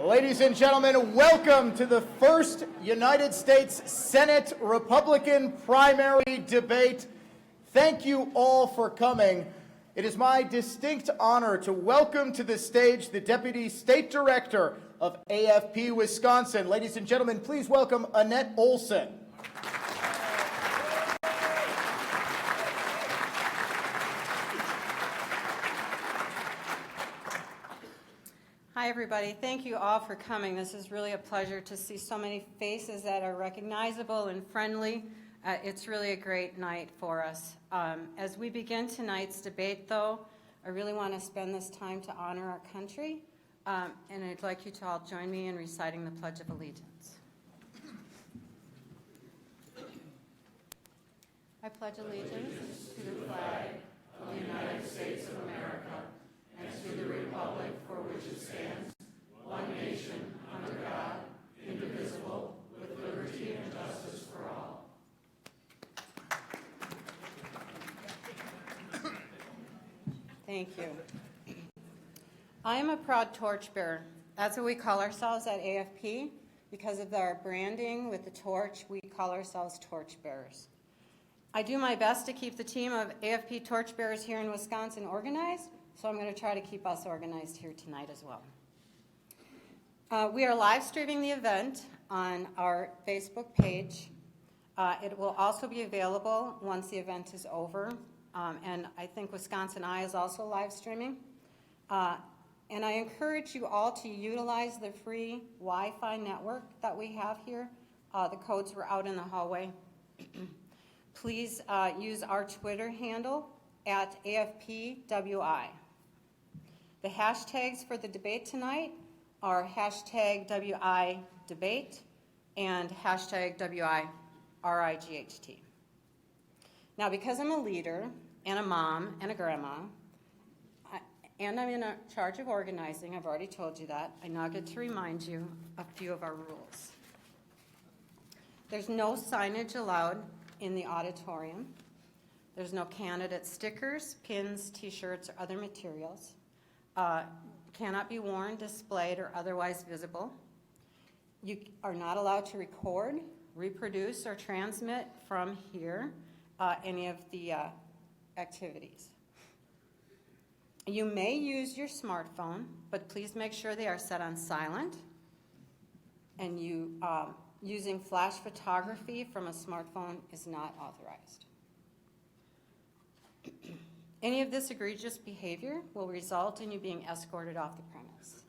Ladies and gentlemen, welcome to the first United States Senate Republican primary debate. Thank you all for coming. It is my distinct honor to welcome to the stage the Deputy State Director of AFP Wisconsin. Ladies and gentlemen, please welcome Annette Olson. Hi, everybody. Thank you all for coming. This is really a pleasure to see so many faces that are recognizable and friendly. It's really a great night for us. As we begin tonight's debate, though, I really want to spend this time to honor our country, and I'd like you to all join me in reciting the Pledge of Allegiance. I pledge allegiance to the flag of the United States of America and to the republic for which it stands, one nation, under God, indivisible, with liberty and justice for all. Thank you. I am a proud torchbearer. That's what we call ourselves at AFP. Because of our branding with the torch, we call ourselves torchbearers. I do my best to keep the team of AFP torchbearers here in Wisconsin organized, so I'm going to try to keep us organized here tonight as well. We are live streaming the event on our Facebook page. It will also be available once the event is over, and I think Wisconsin Eye is also live streaming. And I encourage you all to utilize the free Wi-Fi network that we have here. The codes were out in the hallway. Please use our Twitter handle at AFPWI. The hashtags for the debate tonight are hashtag WIDebate and hashtag WIRIGHT. Now, because I'm a leader and a mom and a grandma, and I'm in charge of organizing, I've already told you that, I now get to remind you a few of our rules. There's no signage allowed in the auditorium. There's no candidate stickers, pins, t-shirts, or other materials. Cannot be worn, displayed, or otherwise visible. You are not allowed to record, reproduce, or transmit from here any of the activities. You may use your smartphone, but please make sure they are set on silent. And using flash photography from a smartphone is not authorized. Any of this egregious behavior will result in you being escorted off the premise.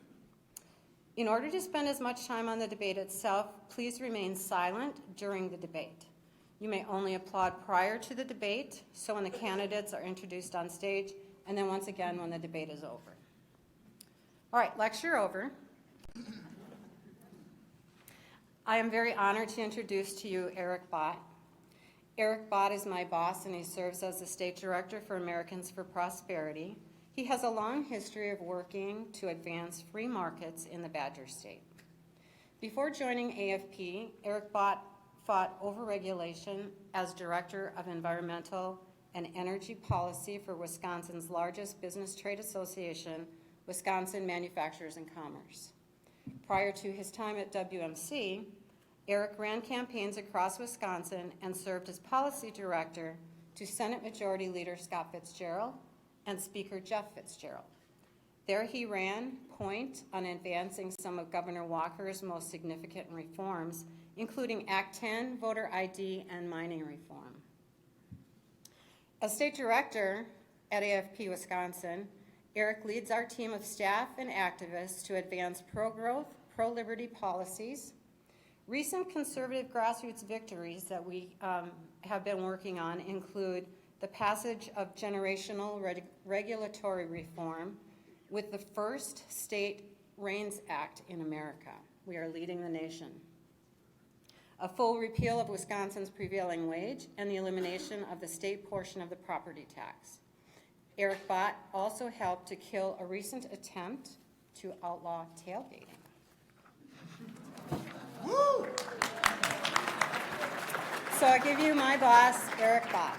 In order to spend as much time on the debate itself, please remain silent during the debate. You may only applaud prior to the debate, so when the candidates are introduced on stage, and then once again when the debate is over. All right, lecture over. I am very honored to introduce to you Eric Bott. Eric Bott is my boss, and he serves as the State Director for Americans for Prosperity. He has a long history of working to advance free markets in the Badger State. Before joining AFP, Eric Bott fought overregulation as Director of Environmental and Energy Policy for Wisconsin's largest business trade association, Wisconsin Manufacturers and Commerce. Prior to his time at WMC, Eric ran campaigns across Wisconsin and served as policy director to Senate Majority Leader Scott Fitzgerald and Speaker Jeff Fitzgerald. There he ran point on advancing some of Governor Walker's most significant reforms, including Act 10, voter ID, and mining reform. As state director at AFP Wisconsin, Eric leads our team of staff and activists to advance pro-growth, pro-liberty policies. Recent conservative grassroots victories that we have been working on include the passage of generational regulatory reform with the first State REINS Act in America. We are leading the nation. A full repeal of Wisconsin's prevailing wage and the elimination of the state portion of the property tax. Eric Bott also helped to kill a recent attempt to outlaw tailgating. Woo! So I give you my boss, Eric Bott.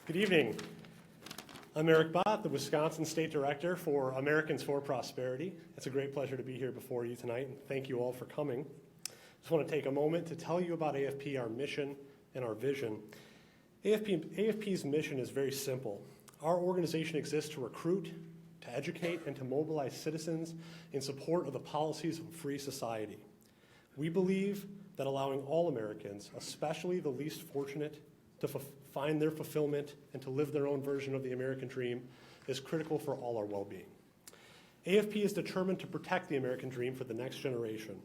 Good evening. I'm Eric Bott, the Wisconsin State Director for Americans for Prosperity. It's a great pleasure to be here before you tonight, and thank you all for coming. I just want to take a moment to tell you about AFP, our mission, and our vision. AFP's mission is very simple. Our organization exists to recruit, to educate, and to mobilize citizens in support of the policies of a free society. We believe that allowing all Americans, especially the least fortunate, to find their fulfillment and to live their own version of the American dream is critical for all our well-being. AFP is determined to protect the American dream for the next generation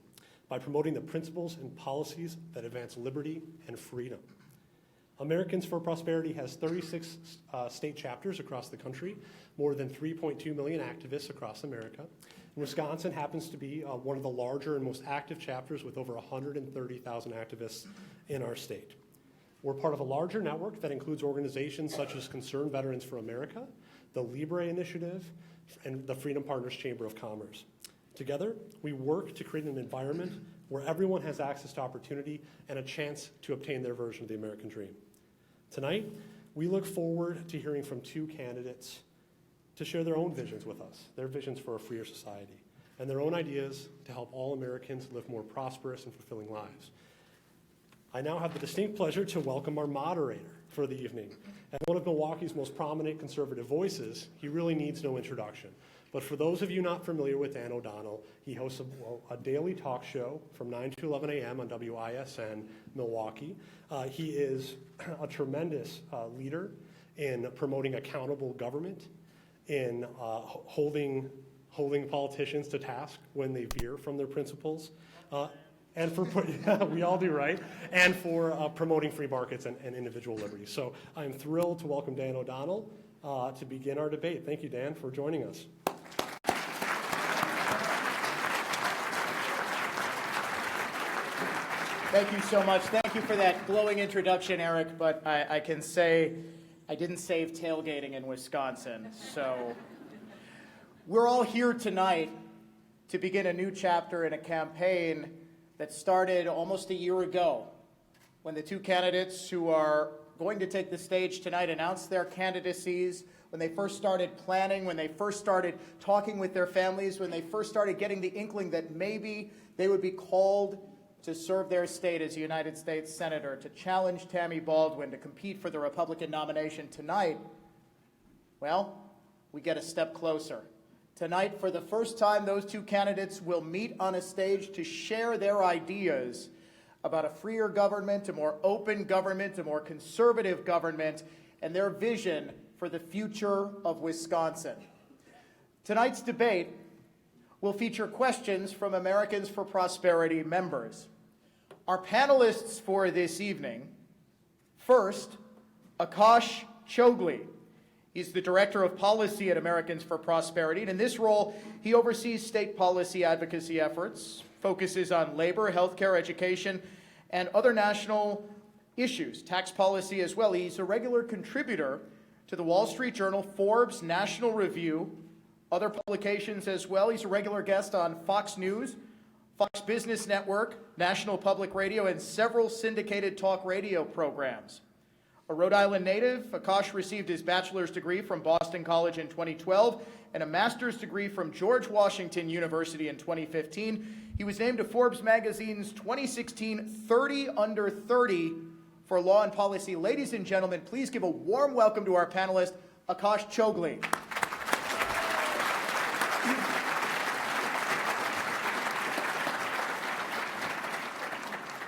by promoting the principles and policies that advance liberty and freedom. Americans for Prosperity has 36 state chapters across the country, more than 3.2 million activists across America. Wisconsin happens to be one of the larger and most active chapters with over 130,000 activists in our state. We're part of a larger network that includes organizations such as Concerned Veterans for America, the Libre Initiative, and the Freedom Partners Chamber of Commerce. Together, we work to create an environment where everyone has access to opportunity and a chance to obtain their version of the American dream. Tonight, we look forward to hearing from two candidates to share their own visions with us, their visions for a freer society, and their own ideas to help all Americans live more prosperous and fulfilling lives. I now have the distinct pleasure to welcome our moderator for the evening. As one of Milwaukee's most prominent conservative voices, he really needs no introduction. But for those of you not familiar with Dan O'Donnell, he hosts a daily talk show from 9 to 11 a.m. on WISN Milwaukee. He is a tremendous leader in promoting accountable government, in holding politicians to task when they veer from their principles, and for we all do, right? And for promoting free markets and individual liberties. So I'm thrilled to welcome Dan O'Donnell to begin our debate. Thank you, Dan, for joining us. Thank you so much. Thank you for that glowing introduction, Eric, but I can say I didn't save tailgating in Wisconsin. So we're all here tonight to begin a new chapter in a campaign that started almost a year ago when the two candidates who are going to take the stage tonight announced their candidacies, when they first started planning, when they first started talking with their families, when they first started getting the inkling that maybe they would be called to serve their state as a United States Senator, to challenge Tammy Baldwin to compete for the Republican nomination tonight. Well, we get a step closer. Tonight, for the first time, those two candidates will meet on a stage to share their ideas about a freer government, a more open government, a more conservative government, and their vision for the future of Wisconsin. Tonight's debate will feature questions from Americans for Prosperity members. Our panelists for this evening, first, Akash Chogli. He's the Director of Policy at Americans for Prosperity, and in this role, he oversees state policy advocacy efforts, focuses on labor, healthcare, education, and other national issues, tax policy as well. He's a regular contributor to the Wall Street Journal, Forbes, National Review, other publications as well. He's a regular guest on Fox News, Fox Business Network, National Public Radio, and several syndicated talk radio programs. A Rhode Island native, Akash received his bachelor's degree from Boston College in 2012 and a master's degree from George Washington University in 2015. He was named to Forbes magazine's 2016 30 Under 30 for Law and Policy. Ladies and gentlemen, please give a warm welcome to our panelist, Akash Chogli.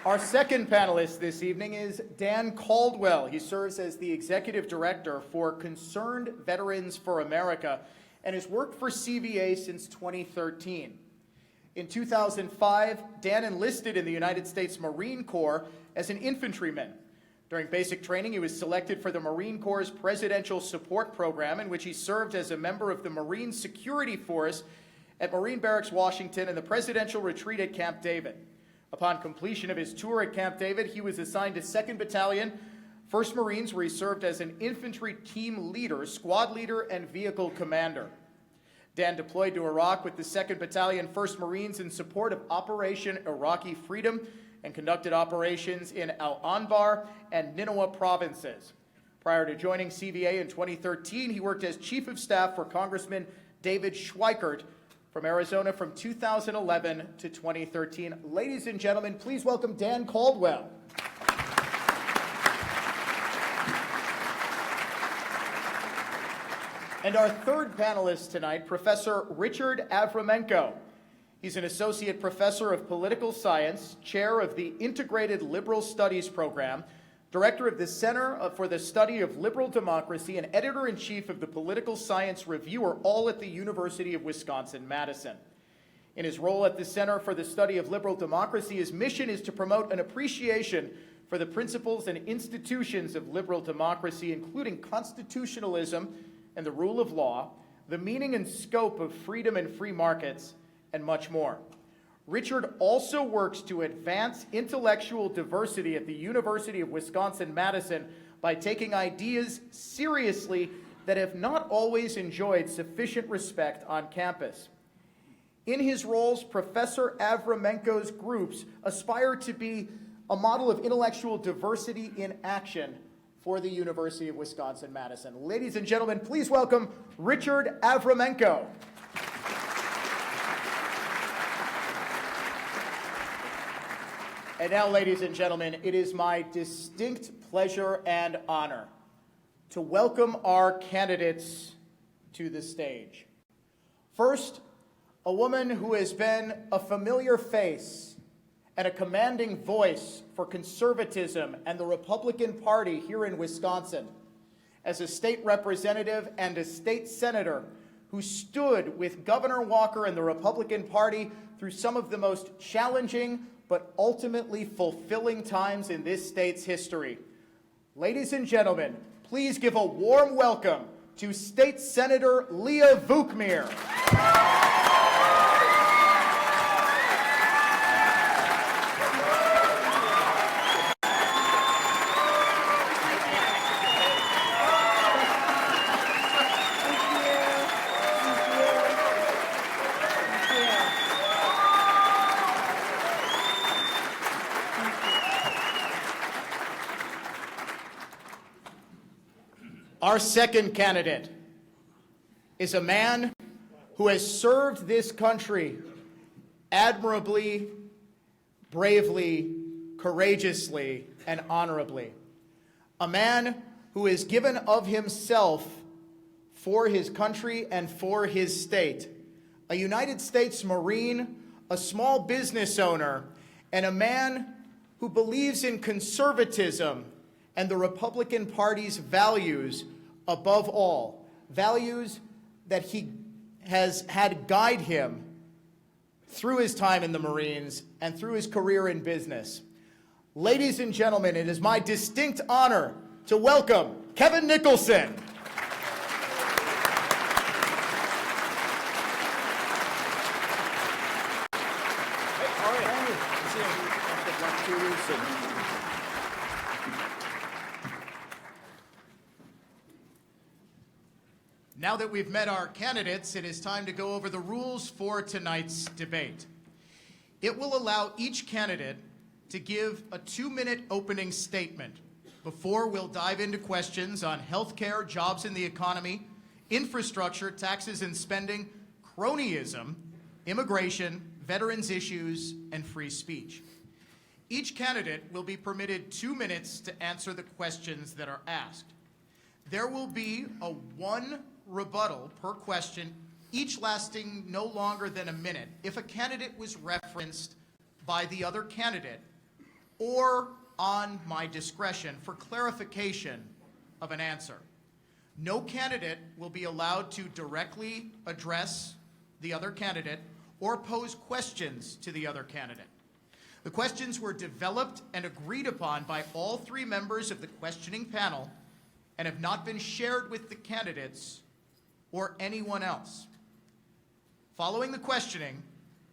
Our second panelist this evening is Dan Caldwell. He serves as the Executive Director for Concerned Veterans for America and has worked for CVA since 2013. In 2005, Dan enlisted in the United States Marine Corps as an infantryman. During basic training, he was selected for the Marine Corps' Presidential Support Program, in which he served as a member of the Marine Security Force at Marine Barracks, Washington, and the Presidential Retreat at Camp David. Upon completion of his tour at Camp David, he was assigned to 2nd Battalion, 1st Marines, where he served as an infantry team leader, squad leader, and vehicle commander. Dan deployed to Iraq with the 2nd Battalion, 1st Marines in support of Operation Iraqi Freedom and conducted operations in Al-Anbar and Nineveh provinces. Prior to joining CVA in 2013, he worked as Chief of Staff for Congressman David Schweikert from Arizona from 2011 to 2013. Ladies and gentlemen, please welcome Dan Caldwell. And our third panelist tonight, Professor Richard Avramenko. He's an associate professor of political science, chair of the Integrated Liberal Studies program, director of the Center for the Study of Liberal Democracy, and editor-in-chief of the Political Science Reviewer, all at the University of Wisconsin-Madison. In his role at the Center for the Study of Liberal Democracy, his mission is to promote an appreciation for the principles and institutions of liberal democracy, including constitutionalism and the rule of law, the meaning and scope of freedom and free markets, and much more. Richard also works to advance intellectual diversity at the University of Wisconsin-Madison by taking ideas seriously that have not always enjoyed sufficient respect on campus. In his roles, Professor Avramenko's groups aspire to be a model of intellectual diversity in action for the University of Wisconsin-Madison. Ladies and gentlemen, please welcome Richard Avramenko. And now, ladies and gentlemen, it is my distinct pleasure and honor to welcome our candidates to the stage. First, a woman who has been a familiar face and a commanding voice for conservatism and the Republican Party here in Wisconsin, as a state representative and a state senator who stood with Governor Walker and the Republican Party through some of the most challenging but ultimately fulfilling times in this state's history. Ladies and gentlemen, please give a warm welcome to State Senator Leah Vukmir. Our second candidate is a man who has served this country admirably, bravely, courageously, and honorably. A man who has given of himself for his country and for his state. A United States Marine, a small business owner, and a man who believes in conservatism and the Republican Party's values above all, values that he has had guide him through his time in the Marines and through his career in business. Ladies and gentlemen, it is my distinct honor to welcome Kevin Nicholson. Now that we've met our candidates, it is time to go over the rules for tonight's debate. It will allow each candidate to give a 2-minute opening statement before we'll dive into questions on healthcare, jobs in the economy, infrastructure, taxes and spending, cronyism, immigration, veterans issues, and free speech. Each candidate will be permitted 2 minutes to answer the questions that are asked. There will be a 1 rebuttal per question, each lasting no longer than a minute, if a candidate was referenced by the other candidate or on my discretion for clarification of an answer. No candidate will be allowed to directly address the other candidate or pose questions to the other candidate. The questions were developed and agreed upon by all 3 members of the questioning panel and have not been shared with the candidates or anyone else. Following the questioning,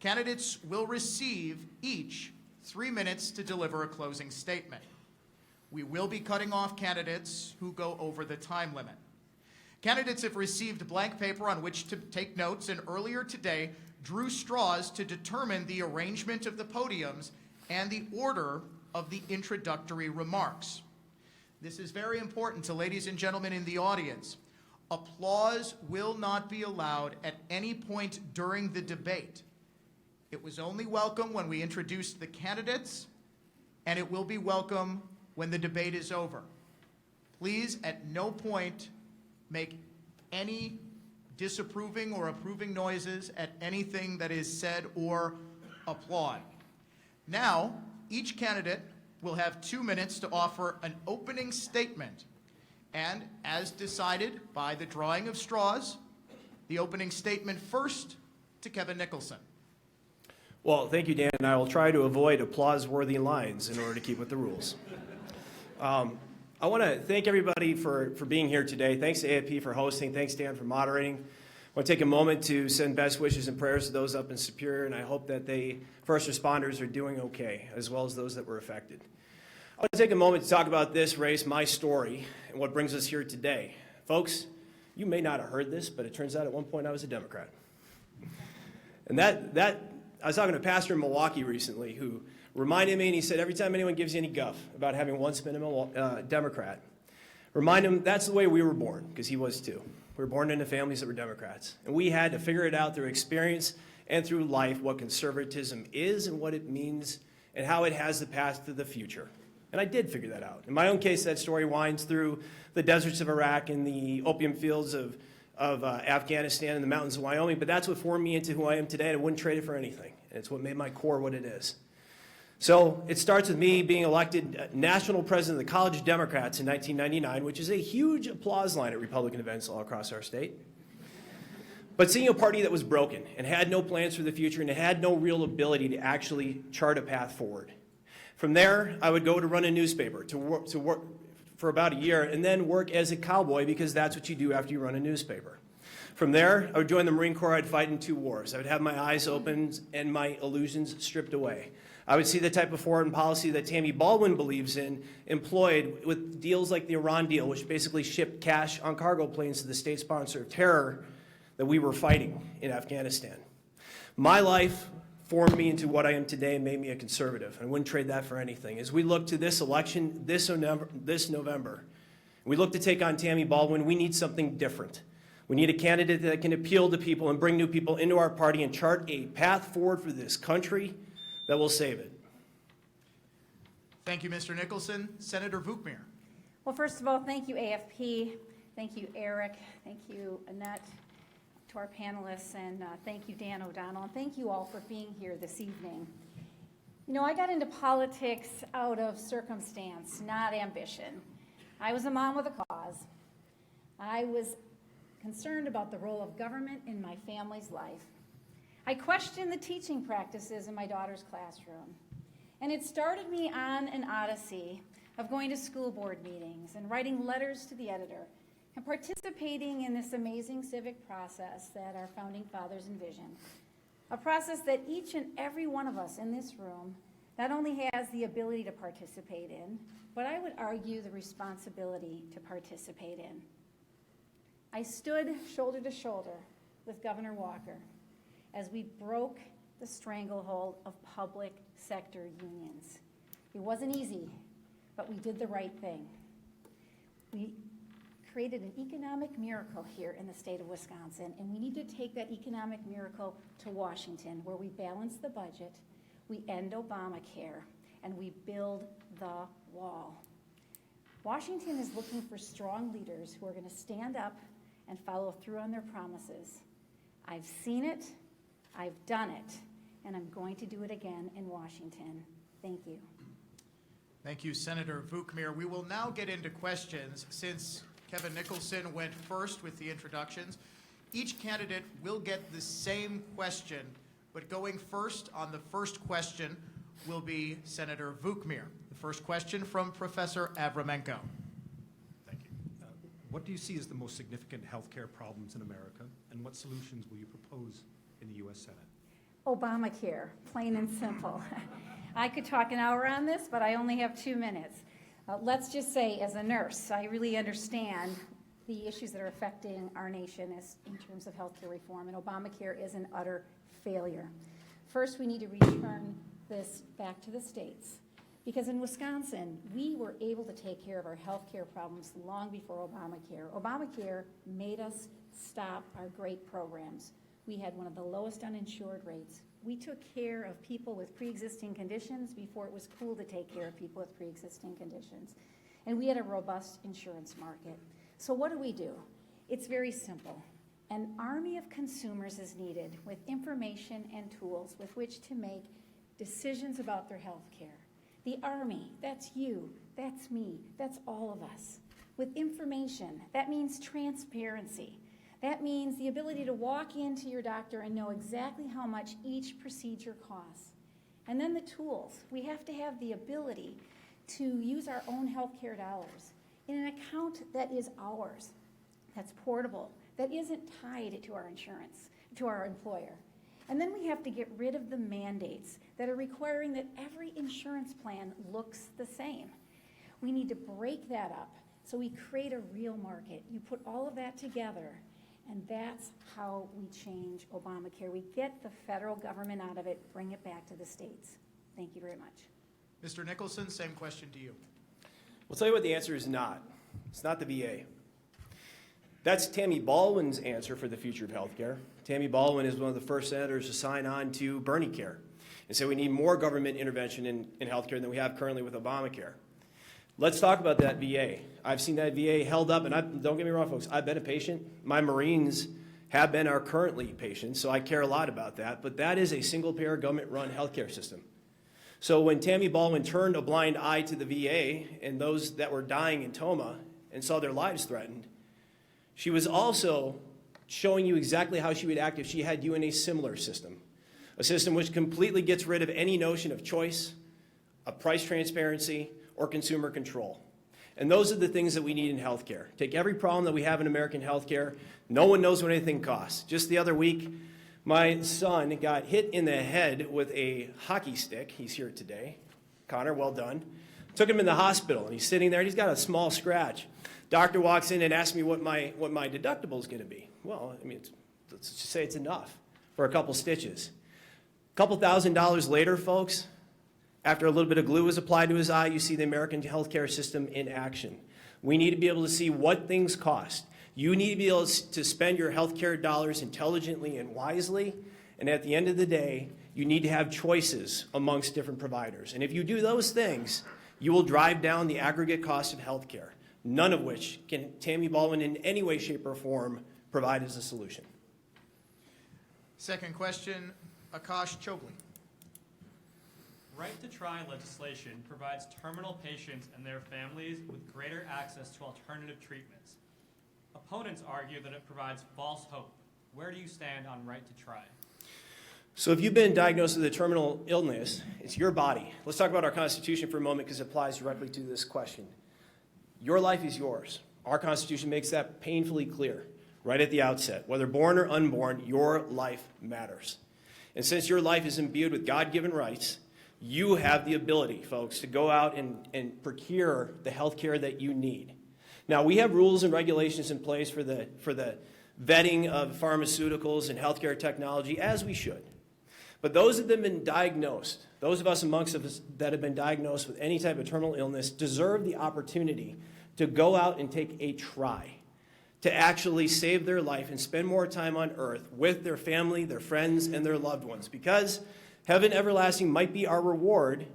candidates will receive each 3 minutes to deliver a closing statement. We will be cutting off candidates who go over the time limit. Candidates have received blank paper on which to take notes, and earlier today drew straws to determine the arrangement of the podiums and the order of the introductory remarks. This is very important to ladies and gentlemen in the audience. Applause will not be allowed at any point during the debate. It was only welcome when we introduced the candidates, and it will be welcome when the debate is over. Please, at no point, make any disapproving or approving noises at anything that is said or applaud. Now, each candidate will have 2 minutes to offer an opening statement. And as decided by the drawing of straws, the opening statement first to Kevin Nicholson. Well, thank you, Dan, and I will try to avoid applause-worthy lines in order to keep with the rules. I want to thank everybody for being here today. Thanks to AFP for hosting. Thanks, Dan, for moderating. I want to take a moment to send best wishes and prayers to those up in Superior, and I hope that first responders are doing okay, as well as those that were affected. I want to take a moment to talk about this race, my story, and what brings us here today. Folks, you may not have heard this, but it turns out at one point I was a Democrat. And I was talking to a pastor in Milwaukee recently who reminded me, and he said, every time anyone gives you any guff about having once been a Democrat, remind him that's the way we were born, because he was too. We were born into families that were Democrats. And we had to figure it out through experience and through life, what conservatism is and what it means and how it has the path to the future. And I did figure that out. In my own case, that story winds through the deserts of Iraq and the opium fields of Afghanistan and the mountains of Wyoming, but that's what formed me into who I am today, and I wouldn't trade it for anything. And it's what made my core what it is. So it starts with me being elected national president of the College of Democrats in 1999, which is a huge applause line at Republican events all across our state. But seeing a party that was broken and had no plans for the future and had no real ability to actually chart a path forward. From there, I would go to run a newspaper, to work for about a year, and then work as a cowboy, because that's what you do after you run a newspaper. From there, I would join the Marine Corps. I'd fight in 2 wars. I would have my eyes opened and my illusions stripped away. I would see the type of foreign policy that Tammy Baldwin believes in employed with deals like the Iran deal, which basically shipped cash on cargo planes to the state sponsor of terror that we were fighting in Afghanistan. My life formed me into what I am today and made me a conservative. I wouldn't trade that for anything. As we look to this election this November, we look to take on Tammy Baldwin, we need something different. We need a candidate that can appeal to people and bring new people into our party and chart a path forward for this country that will save it. Thank you, Mr. Nicholson. Senator Vukmir. Well, first of all, thank you, AFP. Thank you, Eric. Thank you, Annette, to our panelists, and thank you, Dan O'Donnell, and thank you all for being here this evening. You know, I got into politics out of circumstance, not ambition. I was a mom with a cause. I was concerned about the role of government in my family's life. I questioned the teaching practices in my daughter's classroom. And it started me on an odyssey of going to school board meetings and writing letters to the editor and participating in this amazing civic process that our founding fathers envisioned. A process that each and every one of us in this room not only has the ability to participate in, but I would argue the responsibility to participate in. I stood shoulder to shoulder with Governor Walker as we broke the stranglehold of public sector unions. It wasn't easy, but we did the right thing. We created an economic miracle here in the state of Wisconsin, and we need to take that economic miracle to Washington, where we balance the budget, we end Obamacare, and we build the wall. Washington is looking for strong leaders who are going to stand up and follow through on their promises. I've seen it, I've done it, and I'm going to do it again in Washington. Thank you. Thank you, Senator Vukmir. We will now get into questions. Since Kevin Nicholson went first with the introductions, each candidate will get the same question, but going first on the first question will be Senator Vukmir. The first question from Professor Avramenko. Thank you. What do you see as the most significant health care problems in America, and what solutions will you propose in the U.S. Senate? Obamacare, plain and simple. I could talk an hour on this, but I only have 2 minutes. Let's just say, as a nurse, I really understand the issues that are affecting our nation in terms of healthcare reform, and Obamacare is an utter failure. First, we need to return this back to the states, Because in Wisconsin, we were able to take care of our health care problems long before Obamacare. Obamacare made us stop our great programs. We had one of the lowest uninsured rates. We took care of people with pre-existing conditions before it was cool to take care of people with pre-existing conditions. And we had a robust insurance market. So what do? It's very simple. An army of consumers is needed with information and tools with which to make decisions about their health care. The army, that's you, that's me, that's all of us. With information, that means transparency. That means the ability to walk into your doctor and know exactly how much each procedure costs. And then the tools. We have to have the ability to use our own healthcare dollars in an account that is ours, that's portable, that isn't tied to our insurance, to our employer. And then we have to get rid of the mandates that are requiring that every insurance plan looks the same. We need to break that up so we create a real market. You put all of that together, and that's how we change Obamacare. We get the federal government out of it, bring it back to the states. Thank you very much. Mr. Nicholson, same question to you. We'll tell you what the answer is not. It's not the VA. That's Tammy Baldwin's answer for the future of healthcare. Tammy Baldwin is one of the first senators to sign on to Bernie Care and say we need more government intervention in healthcare than we have currently with Obamacare. Let's talk about that VA. I've seen that VA held up, and don't get me wrong, folks, I've been a patient. My Marines have been our currently patients, so I care a lot about that, but that is a single-payer government-run healthcare system. So when Tammy Baldwin turned a blind eye to the VA and those that were dying in Toma and saw their lives threatened, she was also showing you exactly how she would act if she had you in a similar system, a system which completely gets rid of any notion of choice, of price transparency, or consumer control. And those are the things that we need in healthcare. Take every problem that we have in American healthcare. No one knows what anything costs. Just the other week, my son got hit in the head with a hockey stick. He's here today. Connor, well done. Took him in the hospital, and he's sitting there, and he's got a small scratch. Doctor walks in and asks me what my deductible is going to be. Well, I mean, let's just say it's enough for a couple stitches. A couple $1,000s later, folks, after a little bit of glue is applied to his eye, you see the American healthcare system in action. We need to be able to see what things cost. You need to be able to spend your healthcare dollars intelligently and wisely, and at the end of the day, you need to have choices amongst different providers. And if you do those things, you will drive down the aggregate cost of healthcare, none of which can Tammy Baldwin in any way, shape, or form provide as a solution. Second question, Akash Chogli. Right to Try legislation provides terminal patients and their families with greater access to alternative treatments. Opponents argue that it provides false hope. Where do you stand on Right to Try? So if you've been diagnosed with a terminal illness, it's your body. Let's talk about our Constitution for a moment because it applies directly to this question. Your life is yours. Our Constitution makes that painfully clear right at the outset. Whether born or unborn, your life matters. And since your life is imbued with God-given rights, you have the ability, folks, to go out and procure the health care that you need. Now, we have rules and regulations in place for the vetting of pharmaceuticals and healthcare technology, as we should. But those that have been diagnosed, those of us amongst us that have been diagnosed with any type of terminal illness, deserve the opportunity to go out and take a try, to actually save their life and spend more time on earth with their family, their friends, and their loved ones. Because heaven everlasting might be our reward,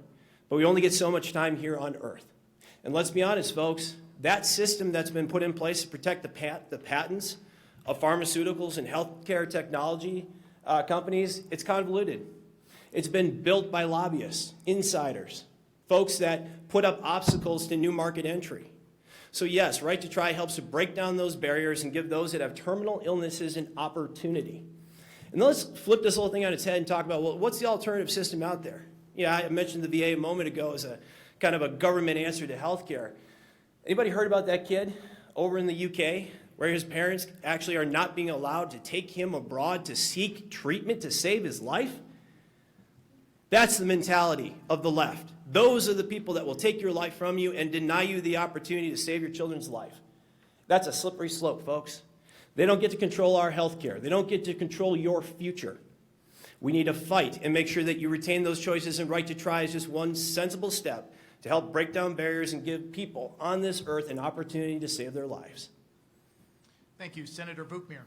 but we only get so much time here on earth. And let's be honest, folks, that system that's been put in place to protect the patents of pharmaceuticals and healthcare technology companies, it's convoluted. It's been built by lobbyists, insiders, folks that put up obstacles to new market entry. So yes, Right to Try helps to break down those barriers and give those that have terminal illnesses an opportunity. And let's flip this whole thing on its head and talk about, well, what's the alternative system out there? Yeah, I mentioned the VA a moment ago as a kind of a government answer to healthcare. Anybody heard about that kid over in the UK where his parents actually are not being allowed to take him abroad to seek treatment to save his life? That's the mentality of the left. Those are the people that will take your life from you and deny you the opportunity to save your children's life. That's a slippery slope, folks. They don't get to control our health care. They don't get to control your future. We need to fight and make sure that you retain those choices, and Right to Try is just one sensible step to help break down barriers and give people on this earth an opportunity to save their lives. Thank you. Senator Vukmir.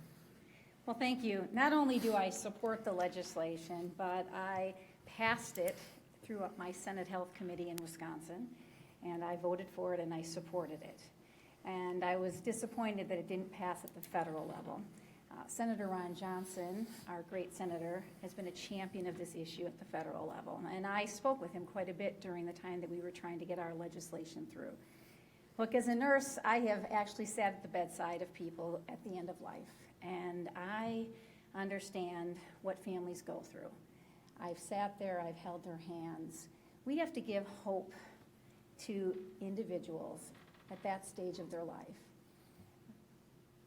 Well, thank you. Not only do I support the legislation, but I passed it through my Senate Health Committee in Wisconsin, and I voted for it and I supported it. And I was disappointed that it didn't pass at the federal level. Senator Ron Johnson, our great senator, has been a champion of this issue at the federal level, and I spoke with him quite a bit during the time that we were trying to get our legislation through. Look, as a nurse, I have actually sat at the bedside of people at the end of life, and I understand what families go through. I've sat there, I've held their hands. We have to give hope to individuals at that stage of their life.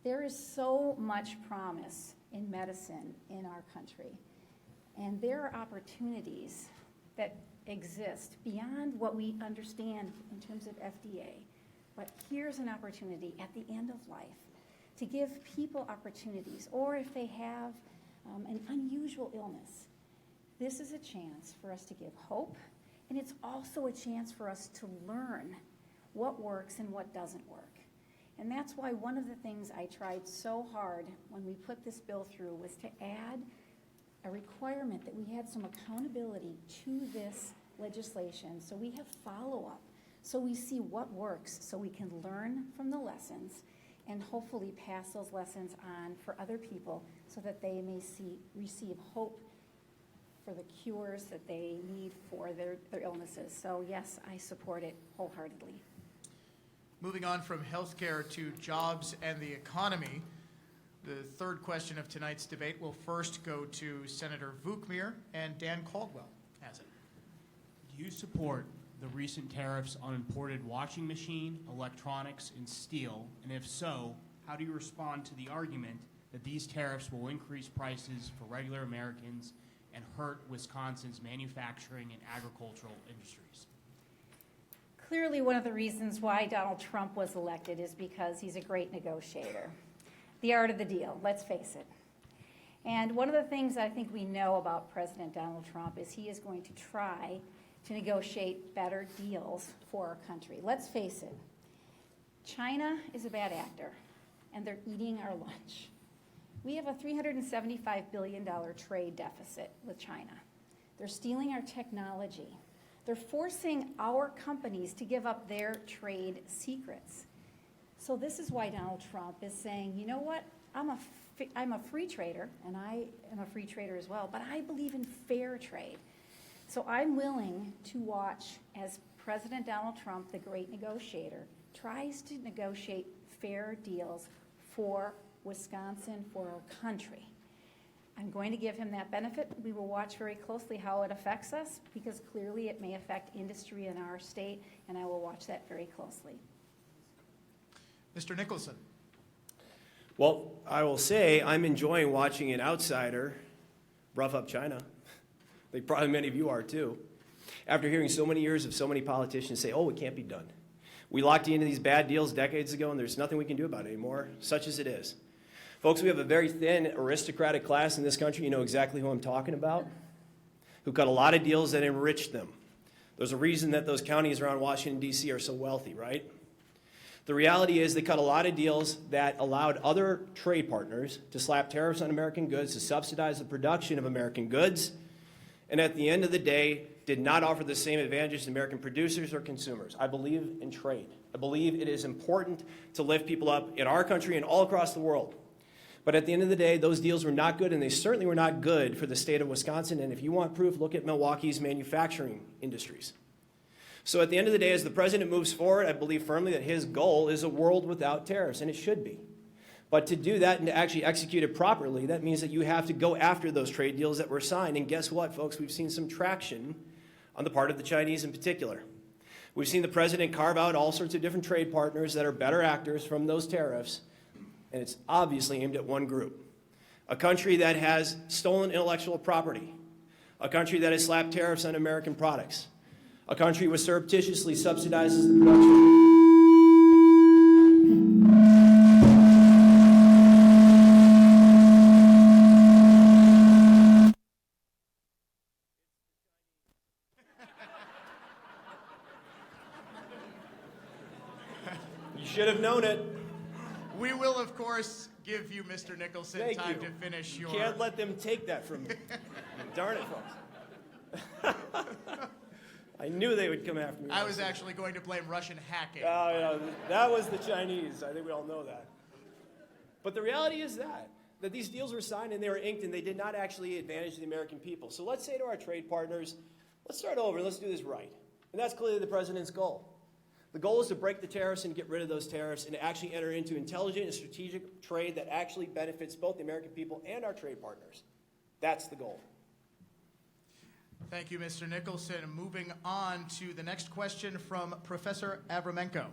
There is so much promise in medicine in our country, and there are opportunities that exist beyond what we understand in terms of FDA. But here's an opportunity at the end of life to give people opportunities, or if they have an unusual illness, this is a chance for us to give hope, and it's also a chance for us to learn what works and what doesn't work. And that's why one of the things I tried so hard when we put this bill through was to add a requirement that we had some accountability to this legislation, so we have follow-up, so we see what works, so we can learn from the lessons and hopefully pass those lessons on for other people so that they may receive hope for the cures that they need for their illnesses. So yes, I support it wholeheartedly. Moving on from healthcare to jobs and the economy, the third question of tonight's debate will first go to Senator Vukmir, and Dan Caldwell has it. Do you support the recent tariffs on imported washing machine, electronics, and steel? And if so, how do you respond to the argument that these tariffs will increase prices for regular Americans and hurt Wisconsin's manufacturing and agricultural industries? Clearly, one of the reasons why Donald Trump was elected is because he's a great negotiator. The art of the deal, let's face it. And one of the things I think we know about President Donald Trump is he is going to try to negotiate better deals for our country. Let's face it, China is a bad actor, and they're eating our lunch. We have a $375 billion trade deficit with China. They're stealing our technology. They're forcing our companies to give up their trade secrets. So this is why Donald Trump is saying, you know what, I'm a free trader, and I am a free trader as well, but I believe in fair trade. So I'm willing to watch as President Donald Trump, the great negotiator, tries to negotiate fair deals for Wisconsin, for our country. I'm going to give him that benefit. We will watch very closely how it affects us, because clearly it may affect industry in our state, and I will watch that very closely. Mr. Nicholson. Well, I will say I'm enjoying watching an outsider rough up China. I think probably many of you are too. After hearing so many years of so many politicians say, oh, it can't be done. We locked into these bad deals decades ago, and there's nothing we can do about it anymore, such as it is. Folks, we have a very thin aristocratic class in this country. You know exactly who I'm talking about, who cut a lot of deals that enriched them. There's a reason that those counties around Washington, D.C. are so wealthy, right? The reality is they cut a lot of deals that allowed other trade partners to slap tariffs on American goods, to subsidize the production of American goods, and at the end of the day, did not offer the same advantages to American producers or consumers. I believe in trade. I believe it is important to lift people up in our country and all across the world. But at the end of the day, those deals were not good, and they certainly were not good for the state of Wisconsin. And if you want proof, look at Milwaukee's manufacturing industries. So at the end of the day, as the president moves forward, I believe firmly that his goal is a world without tariffs, and it should be. But to do that and to actually execute it properly, that means that you have to go after those trade deals that were signed. And guess what, folks? We've seen some traction on the part of the Chinese in particular. We've seen the president carve out all sorts of different trade partners that are better actors from those tariffs, and it's obviously aimed at one group. A country that has stolen intellectual property. A country that has slapped tariffs on American products. A country which surreptitiously subsidizes the production. You should have known it. We will, of course, give you, Mr. Nicholson, Thank time you. to finish You your... can't let them take that from me. Darn it, folks. I knew they would come after me. I was actually going to blame Russian hacking. Yeah, that was the Chinese. I think we all know that. But the reality is that these deals were signed and they were inked and they did not actually advantage the American people. So let's say to our trade partners, let's start over and let's do this right. And that's clearly the president's goal. The goal is to break the tariffs and get rid of those tariffs and to actually enter into intelligent and strategic trade that actually benefits both the American people and our trade partners. That's the goal. Thank you, Mr. Nicholson. Moving on to the next question from Professor Avramenko.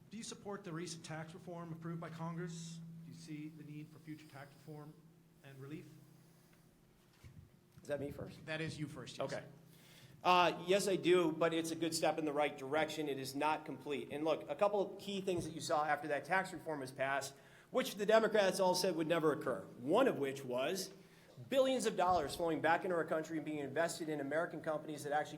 Do you support the recent tax reform approved by Congress? Do you see the need for future tax reform and relief? Is that me first? That is you first, yes. Okay. Yes, I do, but it's a good step in the right direction. It is not complete. And look, a couple of key things that you saw after that tax reform was passed, which the Democrats all said would never occur. One of which was billions of dollars flowing back into our country and being invested in American companies that actually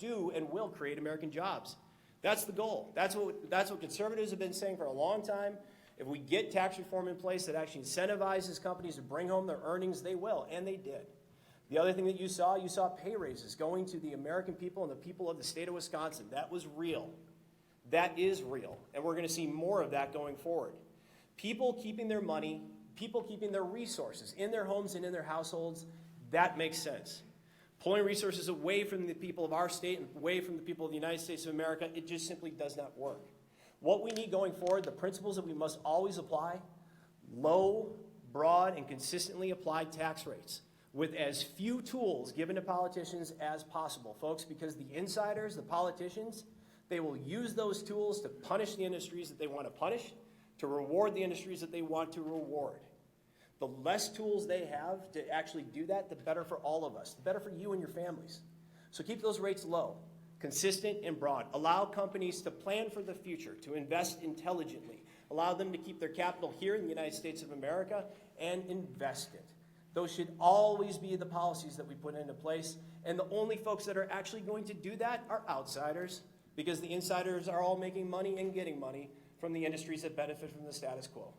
do and will create American jobs. That's the goal. That's what conservatives have been saying for a long time. If we get tax reform in place that actually incentivizes companies to bring home their earnings, they will, and they did. The other thing that you saw pay raises going to the American people and the people of the state of Wisconsin. That was real. That is real. And we're going to see more of that going forward. People keeping their money, people keeping their resources in their homes and in their households, that makes sense. Pulling resources away from the people of our state and away from the people of the United States of America, it just simply does not work. What we need going forward, the principles that we must always apply, low, broad, and consistently applied tax rates, with as few tools given to politicians as possible, folks, because the insiders, the politicians, they will use those tools to punish the industries that they want to punish, to reward the industries that they want to reward. The less tools they have to actually do that, the better for all of us, the better for you and your families. So keep those rates low, consistent and broad. Allow companies to plan for the future, to invest intelligently. Allow them to keep their capital here in the United States of America and invest it. Those should always be the policies that we put into place. And the only folks that are actually going to do that are outsiders, because the insiders are all making money and getting money from the industries that benefit from the status quo.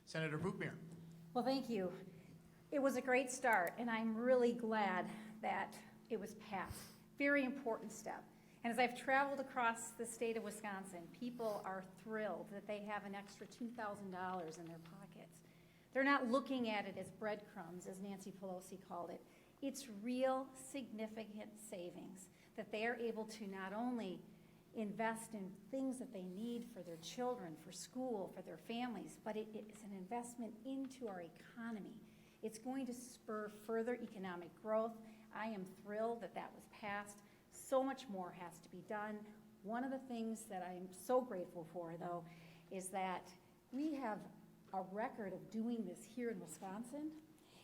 Senator Vukmir. Well, thank you. It was a great start, and I'm really glad that it was passed. Very important step. And as I've traveled across the state of Wisconsin, people are thrilled that they have an extra $2,000 in their pockets. They're not looking at it as breadcrumbs, as Nancy Pelosi called it. It's real significant savings that they are able to not only invest in things that they need for their children, for school, for their families, but it is an investment into our economy. It's going to spur further economic growth. I am thrilled that that was passed. So much more has to be done. One of the things that I'm so grateful for, though, is that we have a record of doing this here in Wisconsin,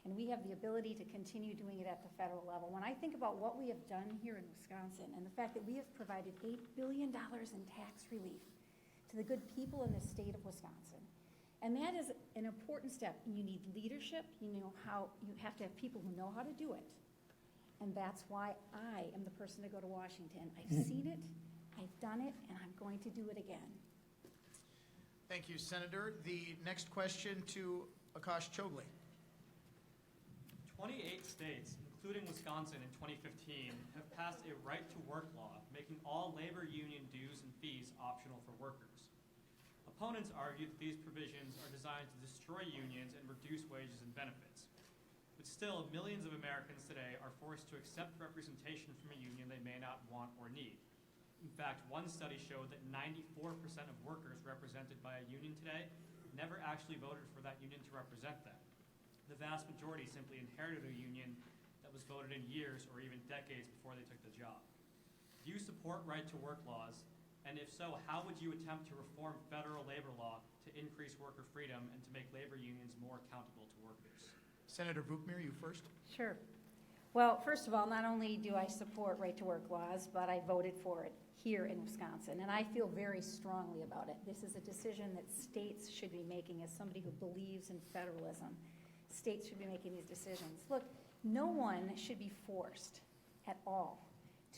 and we have the ability to continue doing it at the federal level. When I think about what we have done here in Wisconsin and the fact that we have provided $8 billion in tax relief to the good people in the state of Wisconsin, and that is an important step. You need leadership. You have to have people who know how to do it. And that's why I am the person to go to Washington. I've seen it, I've done it, and I'm going to do it again. Thank you, Senator. The next question to Akash Chogley. 28 states, including Wisconsin in 2015, have passed a right-to-work law, making all labor union dues and fees optional for workers. Opponents argue that these provisions are designed to destroy unions and reduce wages and benefits. But still, millions of Americans today are forced to accept representation from a union they may not want or need. In fact, one study showed that 94% of workers represented by a union today never actually voted for that union to represent them. The vast majority simply inherited a union that was voted in years or even decades before they took the job. Do you support right-to-work laws? And if so, how would you attempt to reform federal labor law to increase worker freedom and to make labor unions more accountable to workers? Senator Vukmir, you first. Sure. Well, first of all, not only do I support right-to-work laws, but I voted for it here in Wisconsin, and I feel very strongly about it. This is a decision that states should be making. As somebody who believes in federalism, states should be making these decisions. Look, no one should be forced at all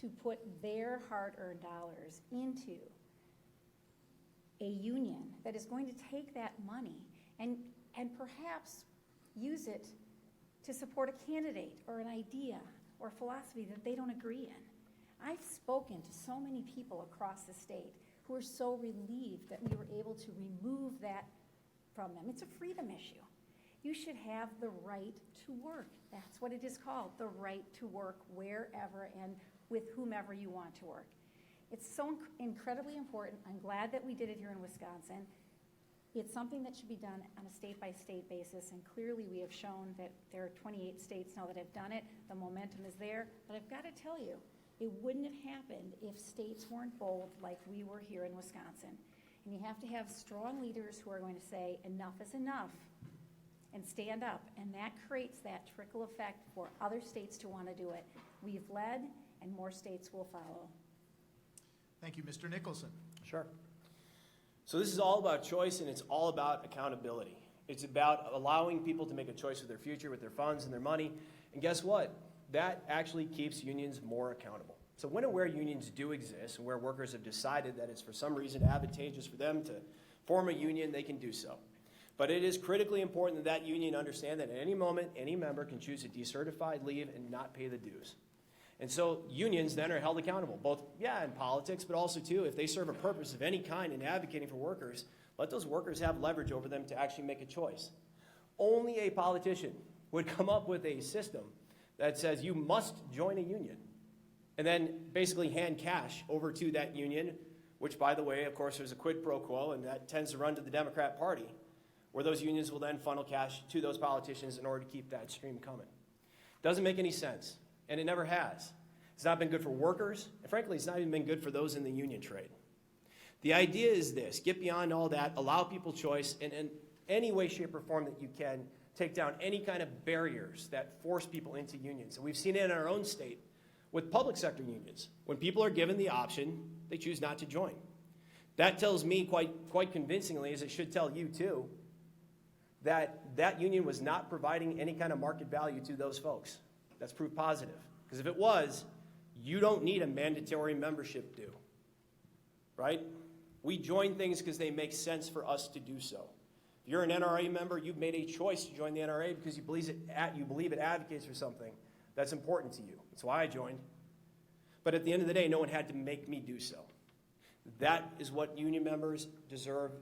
to put their hard-earned dollars into a union that is going to take that money and perhaps use it to support a candidate or an idea or philosophy that they don't agree in. I've spoken to so many people across the state who are so relieved that we were able to remove that from them. It's a freedom issue. You should have the right to work. That's what it is called, the right to work wherever and with whomever you want to work. It's so incredibly important. I'm glad that we did it here in Wisconsin. It's something that should be done on a state-by-state basis, and clearly we have shown that there are 28 states now that have done it. The momentum is there, but I've got to tell you, it wouldn't have happened if states weren't bold like we were here in Wisconsin. And you have to have strong leaders who are going to say, enough is enough, and stand up. And that creates that trickle effect for other states to want to do it. We've led, and more states will follow. Thank you, Mr. Nicholson. Sure. So this is all about choice, and it's all about accountability. It's about allowing people to make a choice with their future, with their funds and their money. And guess what? That actually keeps unions more accountable. So when and where unions do exist, and where workers have decided that it's for some reason advantageous for them to form a union, they can do so. But it is critically important that that union understand that at any moment, any member can choose to decertify, leave, and not pay the dues. And so unions then are held accountable, both, in politics, but also, too, if they serve a purpose of any kind in advocating for workers, let those workers have leverage over them to actually make a choice. Only a politician would come up with a system that says you must join a union and then basically hand cash over to that union, which, by the way, of course, there's a quid pro quo, and that tends to run to the Democrat Party, where those unions will then funnel cash to those politicians in order to keep that stream coming. Doesn't make any sense. And it never has. It's not been good for workers, and frankly, it's not even been good for those in the union trade. The idea is this: get beyond all that, allow people choice, and in any way, shape, or form that you can, take down any kind of barriers that force people into unions. And we've seen it in our own state with public sector unions. When people are given the option, they choose not to join. That tells me quite convincingly, as it should tell you too, that that union was not providing any kind of market value to those folks. That's proof positive. Because if it was, you don't need a mandatory membership due, right? We join things because they make sense for us to do so. If you're an NRA member, you've made a choice to join the NRA because you believe it advocates for something that's important to you. That's why I joined. But at the end of the day, no one had to make me do so. That is what union members deserve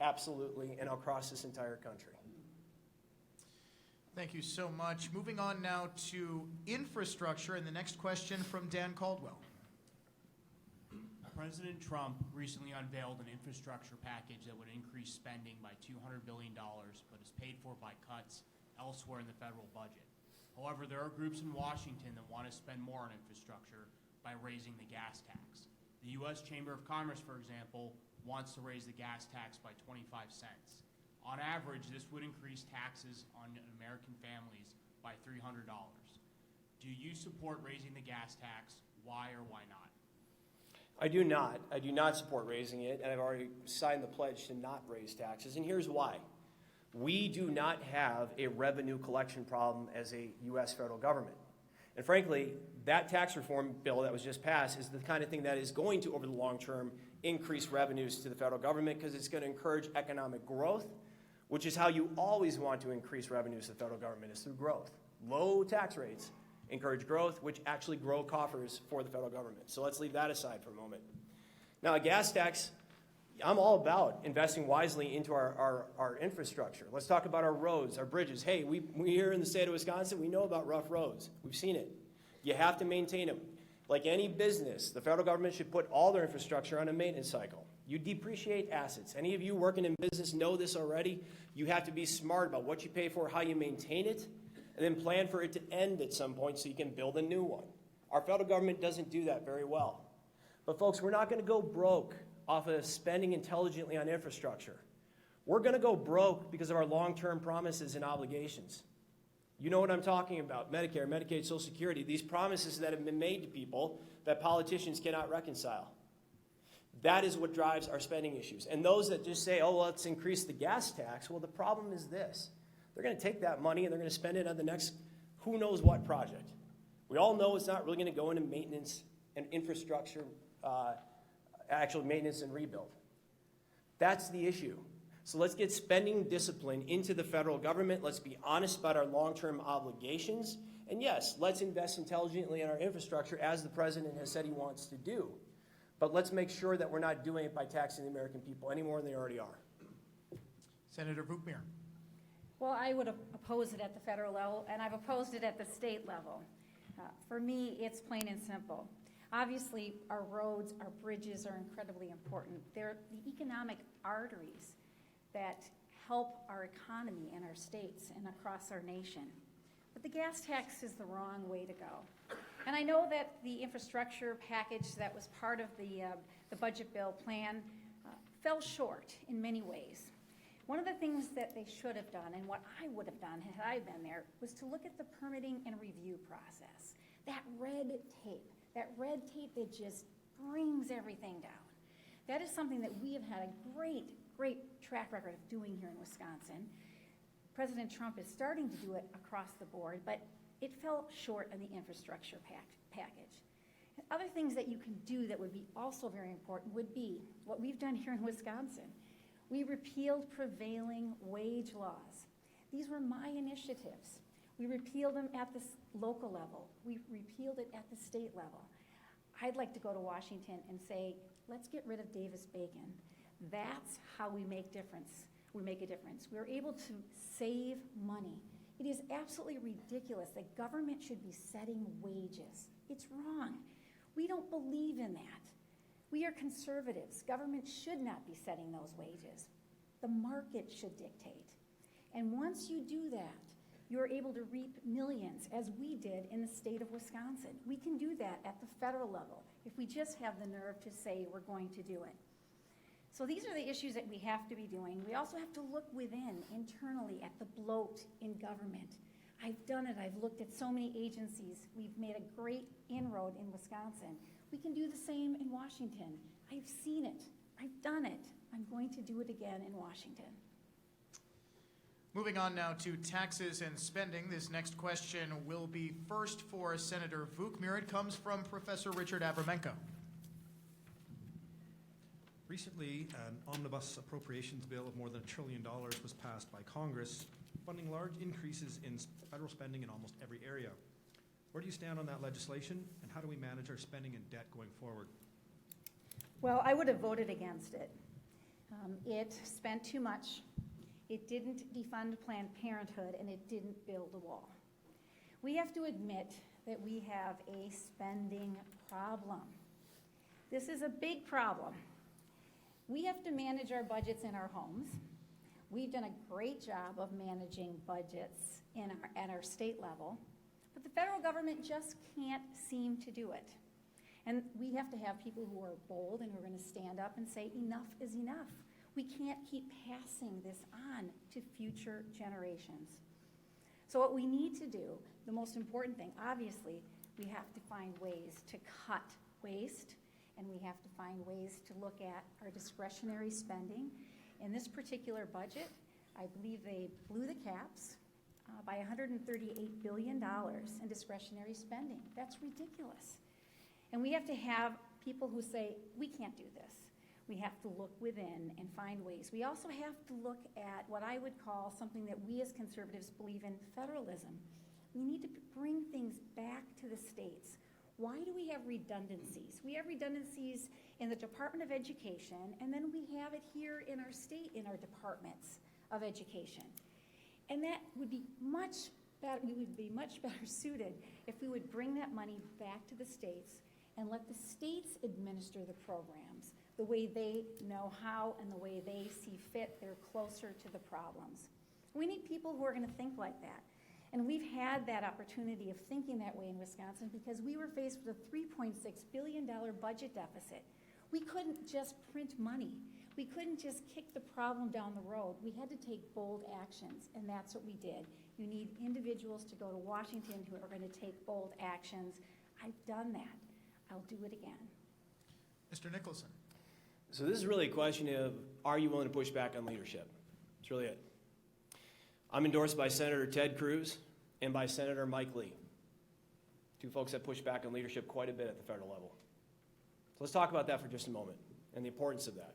absolutely, and across this entire country. Thank you so much. Moving on now to infrastructure, and the next question from Dan Caldwell. President Trump recently unveiled an infrastructure package that would increase spending by $200 billion, but is paid for by cuts elsewhere in the federal budget. However, there are groups in Washington that want to spend more on infrastructure by raising the gas tax. The U.S. Chamber of Commerce, for example, wants to raise the gas tax by 25 cents. On average, this would increase taxes on American families by $300. Do you support raising the gas tax? Why or why not? I do not. I do not support raising it, and I've already signed the pledge to not raise taxes, and here's why. We do not have a revenue collection problem as a U.S. federal government. And frankly, that tax reform bill that was just passed is the kind of thing that is going to, over the long term, increase revenues to the federal government because it's going to encourage economic growth, which is how you always want to increase revenues to the federal government, is through growth. Low tax rates encourage growth, which actually grow coffers for the federal government. So let's leave that aside for a moment. Now, a gas tax, I'm all about investing wisely into our infrastructure. Let's talk about our roads, our bridges. Hey, we here in the state of Wisconsin, we know about rough roads. We've seen it. You have to maintain them. Like any business, the federal government should put all their infrastructure on a maintenance cycle. You depreciate assets. Any of you working in business know this already. You have to be smart about what you pay for, how you maintain it, and then plan for it to end at some point so you can build a new one. Our federal government doesn't do that very well. But folks, we're not going to go broke off of spending intelligently on infrastructure. We're going to go broke because of our long-term promises and obligations. You know what I'm talking about: Medicare, Medicaid, Social Security, these promises that have been made to people that politicians cannot reconcile. That is what drives our spending issues. And those that just say, oh, well, let's increase the gas tax, well, the problem is this. They're going to take that money and they're going to spend it on the next who knows what project. We all know it's not really going to go into maintenance and infrastructure, actual maintenance and rebuild. That's the issue. So let's get spending discipline into the federal government. Let's be honest about our long-term obligations. And yes, let's invest intelligently in our infrastructure as the president has said he wants to do. But let's make sure that we're not doing it by taxing the American people any more than they already are. Senator Vukmir. Well, I would oppose it at the federal level, and I've opposed it at the state level. For me, it's plain and simple. Obviously, our roads, our bridges are incredibly important. They're the economic arteries that help our economy in our states and across our nation. But the gas tax is the wrong way to go. And I know that the infrastructure package that was part of the budget bill plan fell short in many ways. One of the things that they should have done, and what I would have done had I been there, was to look at the permitting and review process. That red tape that just brings everything down. That is something that we have had a great track record of doing here in Wisconsin. President Trump is starting to do it across the board, but it fell short on the infrastructure package. And other things that you can do that would be also very important would be what we've done here in Wisconsin. We repealed prevailing wage laws. These were my initiatives. We repealed them at the local level. We repealed it at the state level. I'd like to go to Washington and say, let's get rid of Davis-Bacon. That's how we make difference. We make a difference. We're able to save money. It is absolutely ridiculous that government should be setting wages. It's wrong. We don't believe in that. We are conservatives. Government should not be setting those wages. The market should dictate. And once you do that, you're able to reap millions, as we did in the state of Wisconsin. We can do that at the federal level if we just have the nerve to say we're going to do it. So these are the issues that we have to be doing. We also have to look within, internally, at the bloat in government. I've done it. I've looked at so many agencies. We've made a great inroad in Wisconsin. We can do the same in Washington. I've seen it. I've done it. I'm going to do it again in Washington. Moving on now to taxes and spending. This next question will be first for Senator Vukmir. It comes from Professor Richard Avramenko. Recently, an omnibus appropriations bill of more than $1 trillion was passed by Congress, funding large increases in federal spending in almost every area. Where do you stand on that legislation, and how do we manage our spending and debt going forward? Well, I would have voted against it. It spent too much. It didn't defund Planned Parenthood, and it didn't build a wall. We have to admit that we have a spending problem. This is a big problem. We have to manage our budgets in our homes. We've done a great job of managing budgets at our state level, but the federal government just can't seem to do it. And we have to have people who are bold and who are going to stand up and say enough is enough. We can't keep passing this on to future generations. So what we need to do, the most important thing, obviously, we have to find ways to cut waste, and we have to find ways to look at our discretionary spending. In this particular budget, I believe they blew the caps by $138 billion in discretionary spending. That's ridiculous. And we have to have people who say, we can't do this. We have to look within and find ways. We also have to look at what I would call something that we as conservatives believe in, federalism. We need to bring things back to the states. Why do we have redundancies? We have redundancies in the Department of Education, and then we have it here in our state, in our departments of education. And that would be much better, we would be much better suited if we would bring that money back to the states and let the states administer the programs the way they know how and the way they see fit. They're closer to the problems. We need people who are going to think like that. And we've had that opportunity of thinking that way in Wisconsin because we were faced with a $3.6 billion budget deficit. We couldn't just print money. We couldn't just kick the problem down the road. We had to take bold actions, and that's what we did. You need individuals to go to Washington who are going to take bold actions. I've done that. I'll do it again. Mr. Nicholson. So this is really a question of, are you willing to push back on leadership? That's really it. I'm endorsed by Senator Ted Cruz and by Senator Mike Lee, two folks that push back on leadership quite a bit at the federal level. So let's talk about that for just a moment and the importance of that.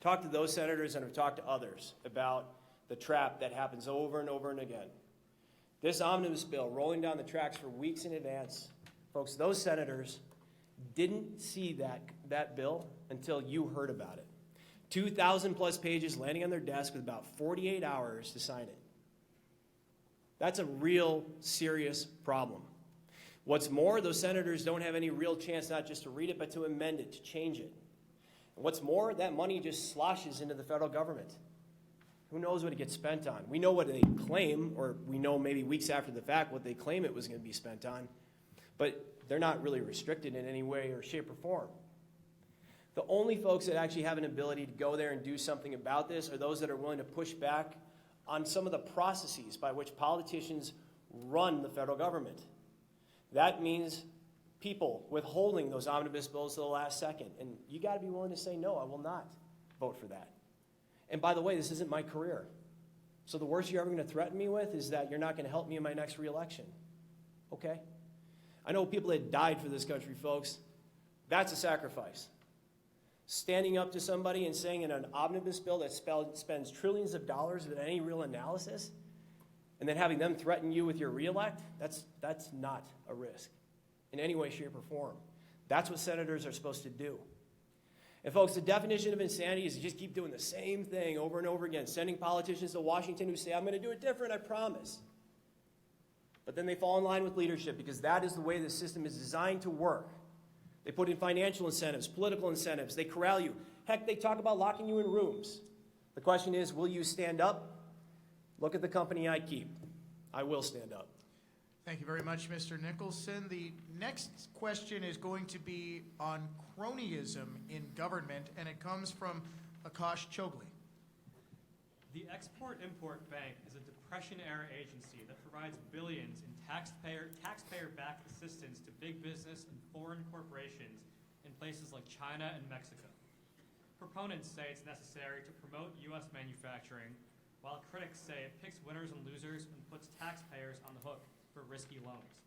Talked to those senators and have talked to others about the trap that happens over and over and again. This omnibus bill rolling down the tracks for weeks in advance. Folks, those senators didn't see that bill until you heard about it. 2,000 plus pages landing on their desk with about 48 hours to sign it. That's a real serious problem. What's more, those senators don't have any real chance not just to read it, but to amend it, to change it. And what's more, that money just sloshes into the federal government. Who knows what it gets spent on? We know what they claim, or we know maybe weeks after the fact what they claim it was going to be spent on, but they're not really restricted in any way or shape or form. The only folks that actually have an ability to go there and do something about this are those that are willing to push back on some of the processes by which politicians run the federal government. That means people withholding those omnibus bills to the last second. And you got to be willing to say, no, I will not vote for that. And by the way, this isn't my career. So the worst you're ever going to threaten me with is that you're not going to help me in my next reelection. Okay? I know people that died for this country, folks. That's a sacrifice. Standing up to somebody and saying in an omnibus bill that spends trillions of dollars without any real analysis, and then having them threaten you with your reelect, that's not a risk in any way, shape, or form. That's what senators are supposed to do. And folks, the definition of insanity is to just keep doing the same thing over and over again, sending politicians to Washington who say, I'm going to do it different, I promise. But then they fall in line with leadership because that is the way the system is designed to work. They put in financial incentives, political incentives, they corral you. Heck, they talk about locking you in rooms. The question is, will you stand up? Look at the company I keep. I will stand up. Thank you very much, Mr. Nicholson. The next question is going to be on cronyism in government, and it comes from Akash Chogli. The Export-Import Bank is a Depression-era agency that provides billions in taxpayer-backed assistance to big business and foreign corporations in places like China and Mexico. Proponents say it's necessary to promote U.S. manufacturing, while critics say it picks winners and losers and puts taxpayers on the hook for risky loans.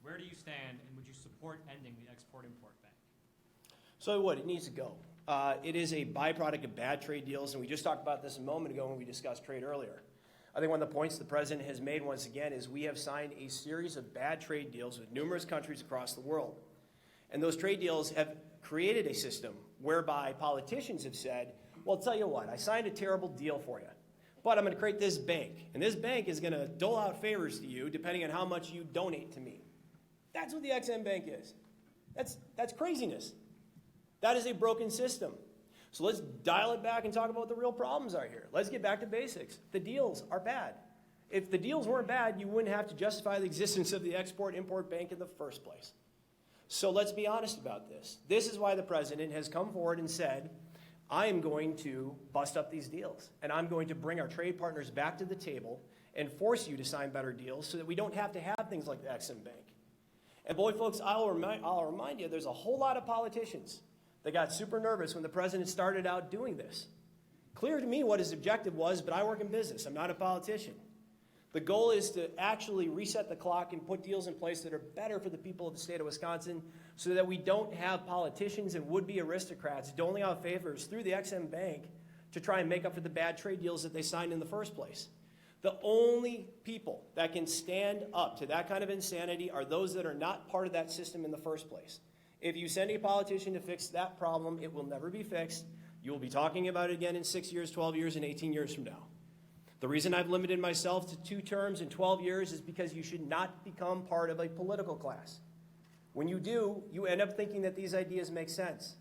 Where do you stand, and would you support ending the Export-Import Bank? So I would. It needs to go. It is a byproduct of bad trade deals, and we just talked about this a moment ago when we discussed trade earlier. I think one of the points the president has made once again is we have signed a series of bad trade deals with numerous countries across the world. And those trade deals have created a system whereby politicians have said, well, I'll tell you what, I signed a terrible deal for you, but I'm going to create this bank, and this bank is going to dole out favors to you depending on how much you donate to me. That's what the XM Bank is. That's craziness. That is a broken system. So let's dial it back and talk about what the real problems are here. Let's get back to basics. The deals are bad. If the deals weren't bad, you wouldn't have to justify the existence of the Export-Import Bank in the first place. So let's be honest about this. This is why the president has come forward and said, I am going to bust up these deals, and I'm going to bring our trade partners back to the table and force you to sign better deals so that we don't have to have things like the XM Bank. And boy, folks, I'll remind you, there's a whole lot of politicians that got super nervous when the president started out doing this. Clear to me what his objective was, but I work in business. I'm not a politician. The goal is to actually reset the clock and put deals in place that are better for the people of the state of Wisconsin so that we don't have politicians and would-be aristocrats doling out favors through the XM Bank to try and make up for the bad trade deals that they signed in the first place. The only people that can stand up to that kind of insanity are those that are not part of that system in the first place. If you send a politician to fix that problem, it will never be fixed. You will be talking about it again in 6 years, 12 years, and 18 years from now. The reason I've limited myself to 2 terms and 12 years is because you should not become part of a political class. When you do, you end up thinking that these ideas make sense.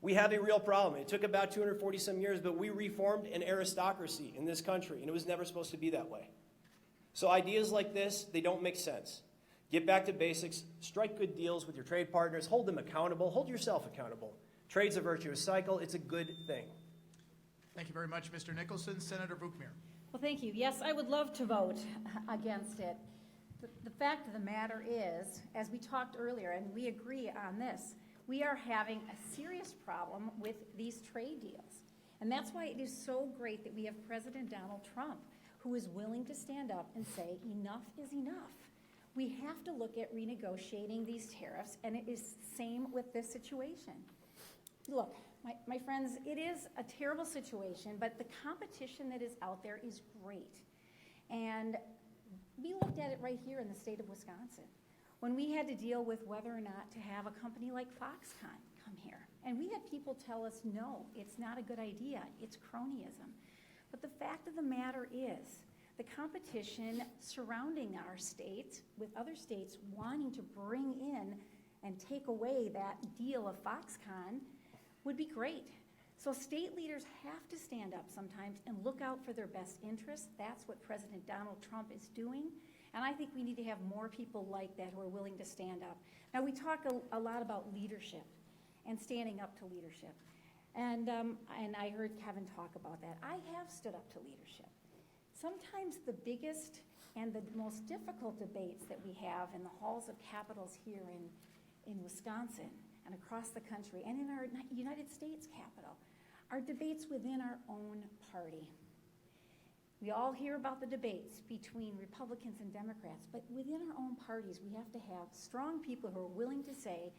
We have a real problem. It took about 240-some years, but we reformed an aristocracy in this country, and it was never supposed to be that way. So ideas like this, they don't make sense. Get back to basics, strike good deals with your trade partners, hold them accountable, hold yourself accountable. Trade's a virtuous cycle. It's a good thing. Thank you very much, Mr. Nicholson. Senator Vukmir. Well, thank you. Yes, I would love to vote against it. The fact of the matter is, as we talked earlier, and we agree on this, we are having a serious problem with these trade deals. And that's why it is so great that we have President Donald Trump, who is willing to stand up and say, enough is enough. We have to look at renegotiating these tariffs, and it is the same with this situation. Look, My friends, it is a terrible situation, but the competition that is out there is great. And we looked at it right here in the state of Wisconsin when we had to deal with whether or not to have a company like Foxconn come here. And we had people tell us, no, it's not a good idea, it's cronyism. But the fact of the matter is, the competition surrounding our state, with other states wanting to bring in and take away that deal of Foxconn, would be great. So state leaders have to stand up sometimes and look out for their best interests. That's what President Donald Trump is doing. And I think we need to have more people like that who are willing to stand up. Now, we talk a lot about leadership and standing up to leadership. And I heard Kevin talk about that. I have stood up to leadership. Sometimes the biggest and the most difficult debates that we have in the halls of capitals here in Wisconsin and across the country and in our United States Capitol are debates within our own party. We all hear about the debates between Republicans and Democrats, but within our own parties, we have to have strong people who are willing to say,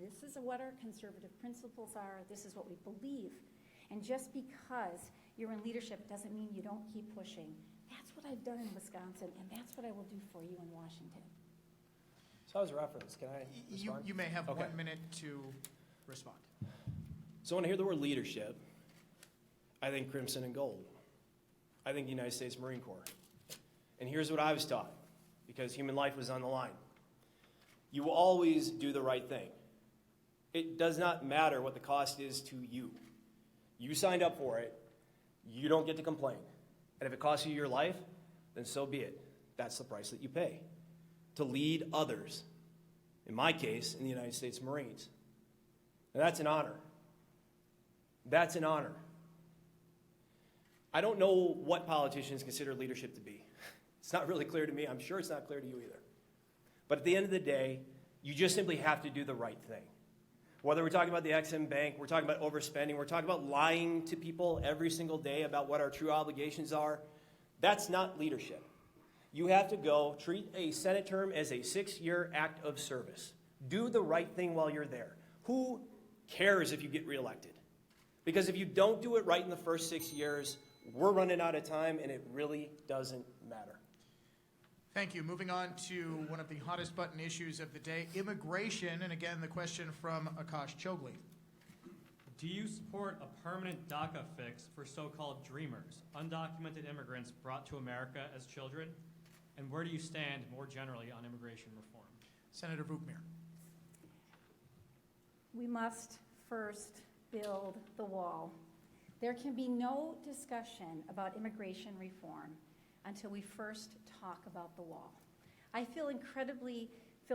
this is what our conservative principles are, this is what we believe. And just because you're in leadership doesn't mean you don't keep pushing. That's what I've done in Wisconsin, and that's what I will do for you in Washington. So as a reference, can I respond? You may have Okay. 1 minute to respond. So when I hear the word leadership, I think crimson and gold. I think the United States Marine Corps. And here's what I was taught, because human life was on the line. You will always do the right thing. It does not matter what the cost is to you. You signed up for it. You don't get to complain. And if it costs you your life, then so be it. That's the price that you pay to lead others, in my case, in the United States Marines. And that's an honor. That's an honor. I don't know what politicians consider leadership to be. It's not really clear to me. I'm sure it's not clear to you either. But at the end of the day, you just simply have to do the right thing. Whether we're talking about the Ex-Im Bank, we're talking about overspending, we're talking about lying to people every single day about what our true obligations are, that's not leadership. You have to go treat a Senate term as a 6-year act of service. Do the right thing while you're there. Who cares if you get reelected? Because if you don't do it right in the first 6 years, we're running out of time, and it really doesn't matter. Thank you. Moving on to one of the hottest button issues of the day, immigration. And again, the question from Akash Chogli. Do you support a permanent DACA fix for so-called dreamers, undocumented immigrants brought to America as children? And where do you stand more generally on immigration reform? Senator Vukmir. We must first build the wall. There can be no discussion about immigration reform until we first talk about the wall. I feel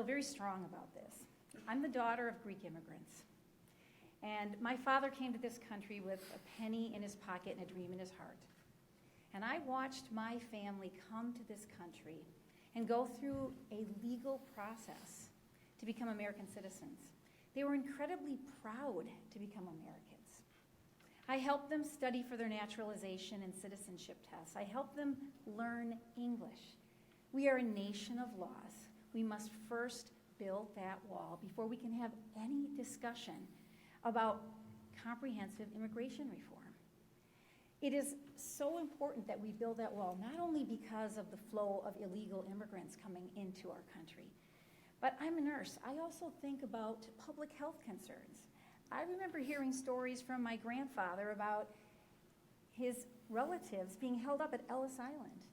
very strong about this. I'm the daughter of Greek immigrants. And my father came to this country with a penny in his pocket and a dream in his heart. And I watched my family come to this country and go through a legal process to become American citizens. They were incredibly proud to become Americans. I helped them study for their naturalization and citizenship tests. I helped them learn English. We are a nation of laws. We must first build that wall before we can have any discussion about comprehensive immigration reform. It is so important that we build that wall, not only because of the flow of illegal immigrants coming into our country, but I'm a nurse. I also think about public health concerns. I remember hearing stories from my grandfather about his relatives being held up at Ellis Island.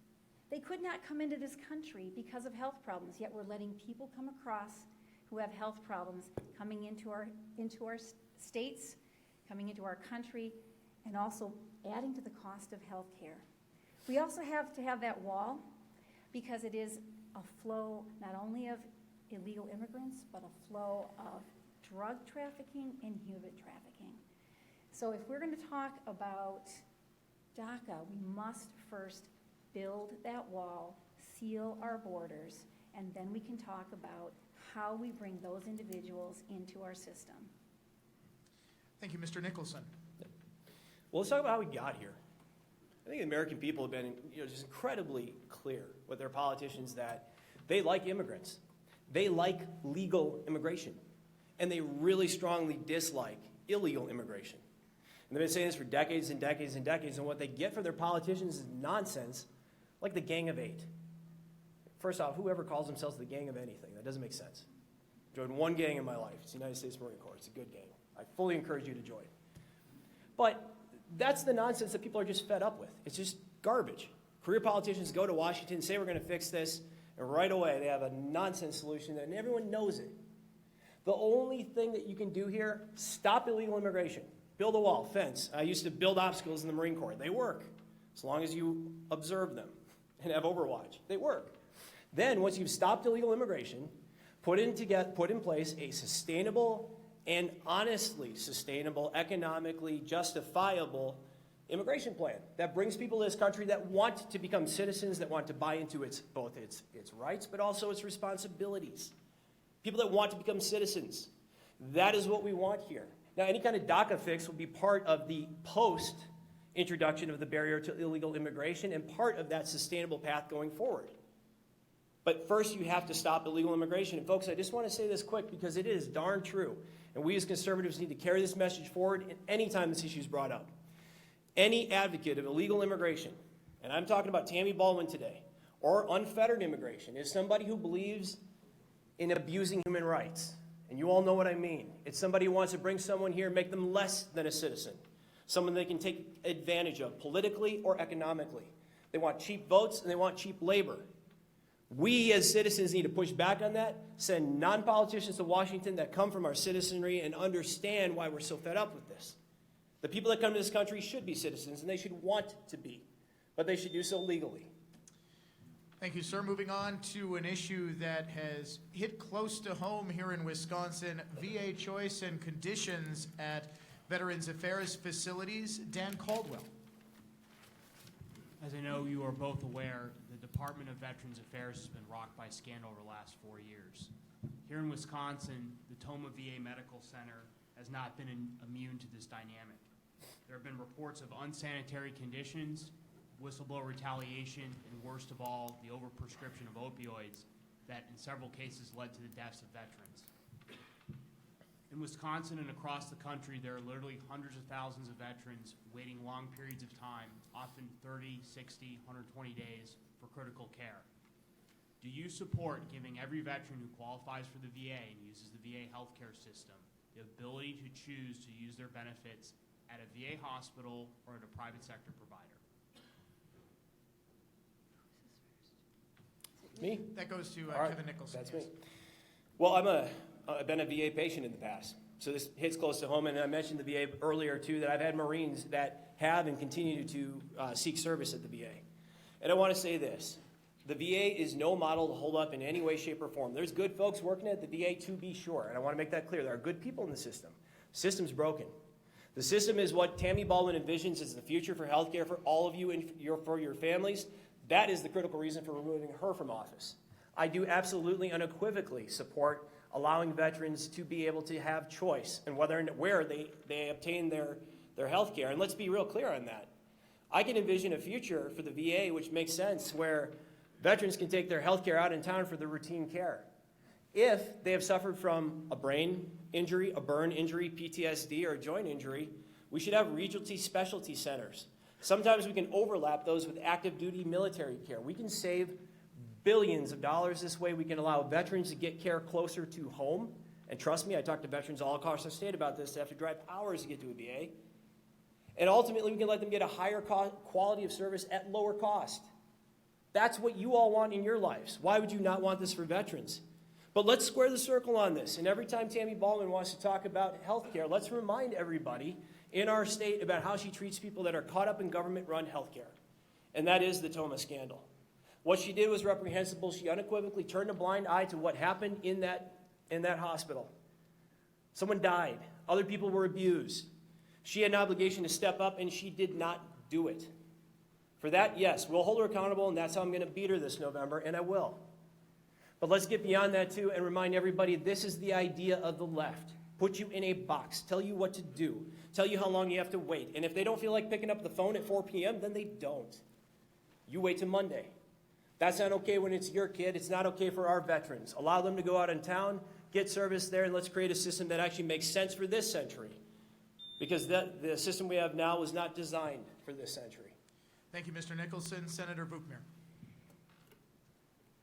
They could not come into this country because of health problems, yet we're letting people come across who have health problems coming into our states, coming into our country, and also adding to the cost of health care. We also have to have that wall because it is a flow not only of illegal immigrants, but a flow of drug trafficking and human trafficking. So if we're going to talk about DACA, we must first build that wall, seal our borders, and then we can talk about how we bring those individuals into our system. Thank you, Mr. Nicholson. Well, let's talk about how we got here. I think the American people have been just incredibly clear with their politicians that they like immigrants. They like legal immigration. And they really strongly dislike illegal immigration. And they've been saying this for decades and decades and decades, and what they get from their politicians is nonsense, like the Gang of Eight. First off, whoever calls themselves the Gang of anything, that doesn't make sense. I joined one gang in my life. It's the United States Marine Corps. It's a good gang. I fully encourage you to join. But that's the nonsense that people are just fed up with. It's just garbage. Career politicians go to Washington, say we're going to fix this, and right away they have a nonsense solution, and everyone knows it. The only thing that you can do here, stop illegal immigration. Build a wall, fence. I used to build obstacles in the Marine Corps. They work, as long as you observe them and have overwatch. They work. Then, once you've stopped illegal immigration, put in place a sustainable and honestly sustainable, economically justifiable immigration plan that brings people to this country that want to become citizens, that want to buy into both its rights, but also its responsibilities. People that want to become citizens. That is what we want here. Now, any kind of DACA fix will be part of the post-introduction of the barrier to illegal immigration and part of that sustainable path going forward. But first, you have to stop illegal immigration. And folks, I just want to say this quick because it is darn true. And we as conservatives need to carry this message forward any time this issue is brought up. Any advocate of illegal immigration, and I'm talking about Tammy Baldwin today, or unfettered immigration, is somebody who believes in abusing human rights. And you all know what I mean. It's somebody who wants to bring someone here and make them less than a citizen, someone they can take advantage of politically or economically. They want cheap votes and they want cheap labor. We as citizens need to push back on that, send non-politicians to Washington that come from our citizenry and understand why we're so fed up with this. The people that come to this country should be citizens and they should want to be, but they should do so legally. Thank you, sir. Moving on to an issue that has hit close to home here in Wisconsin, VA choice and conditions at Veterans Affairs facilities. Dan Caldwell. As I know you are both aware, the Department of Veterans Affairs has been rocked by scandal over the last 4 years. Here in Wisconsin, the Toma VA Medical Center has not been immune to this dynamic. There have been reports of unsanitary conditions, whistleblower retaliation, and worst of all, the overprescription of opioids that in several cases led to the deaths of veterans. In Wisconsin and across the country, there are literally hundreds of thousands of veterans waiting long periods of time, often 30, 60, 120 days for critical care. Do you support giving every veteran who qualifies for the VA and uses the VA healthcare system the ability to choose to use their benefits at a VA hospital or at a private sector provider? Me? That goes to All right. Kevin Nicholson. That's yes. me. Well, I've been a VA patient in the past, so this hits close to home. And I mentioned the VA earlier, too, that I've had Marines that have and continue to seek service at the VA. And I want to say this. The VA is no model to hold up in any way, shape, or form. There's good folks working at the VA, to be sure, and I want to make that clear. There are good people in the system. The system's broken. The system is what Tammy Baldwin envisions as the future for healthcare for all of you and for your families. That is the critical reason for removing her from office. I do absolutely unequivocally support allowing veterans to be able to have choice and whether and where they obtain their health care. And let's be real clear on that. I can envision a future for the VA which makes sense where veterans can take their health care out in town for their routine care. If they have suffered from a brain injury, a burn injury, PTSD, or a joint injury, we should have regional specialty centers. Sometimes we can overlap those with active duty military care. We can save billions of dollars this way. We can allow veterans to get care closer to home. And trust me, I talk to veterans all across the state about this. They have to drive hours to get to a VA. And ultimately, we can let them get a higher quality of service at lower cost. That's what you all want in your lives. Why would you not want this for veterans? But let's square the circle on this. And every time Tammy Baldwin wants to talk about health care, let's remind everybody in our state about how she treats people that are caught up in government-run health care. And that is the Toma scandal. What she did was reprehensible. She unequivocally turned a blind eye to what happened in that hospital. Someone died. Other people were abused. She had an obligation to step up, and she did not do it. For that, yes, we'll hold her accountable, and that's how I'm going to beat her this November, and I will. But let's get beyond that, too, and remind everybody this is the idea of the left. Put you in a box, tell you what to do, tell you how long you have to wait. And if they don't feel like picking up the phone at 4 p.m., then they don't. You wait till Monday. That's not okay when it's your kid. It's not okay for our veterans. Allow them to go out in town, get service there, and let's create a system that actually makes sense for this century. because the system we have now was not designed for this century. Thank you, Mr. Nicholson. Senator Vukmir.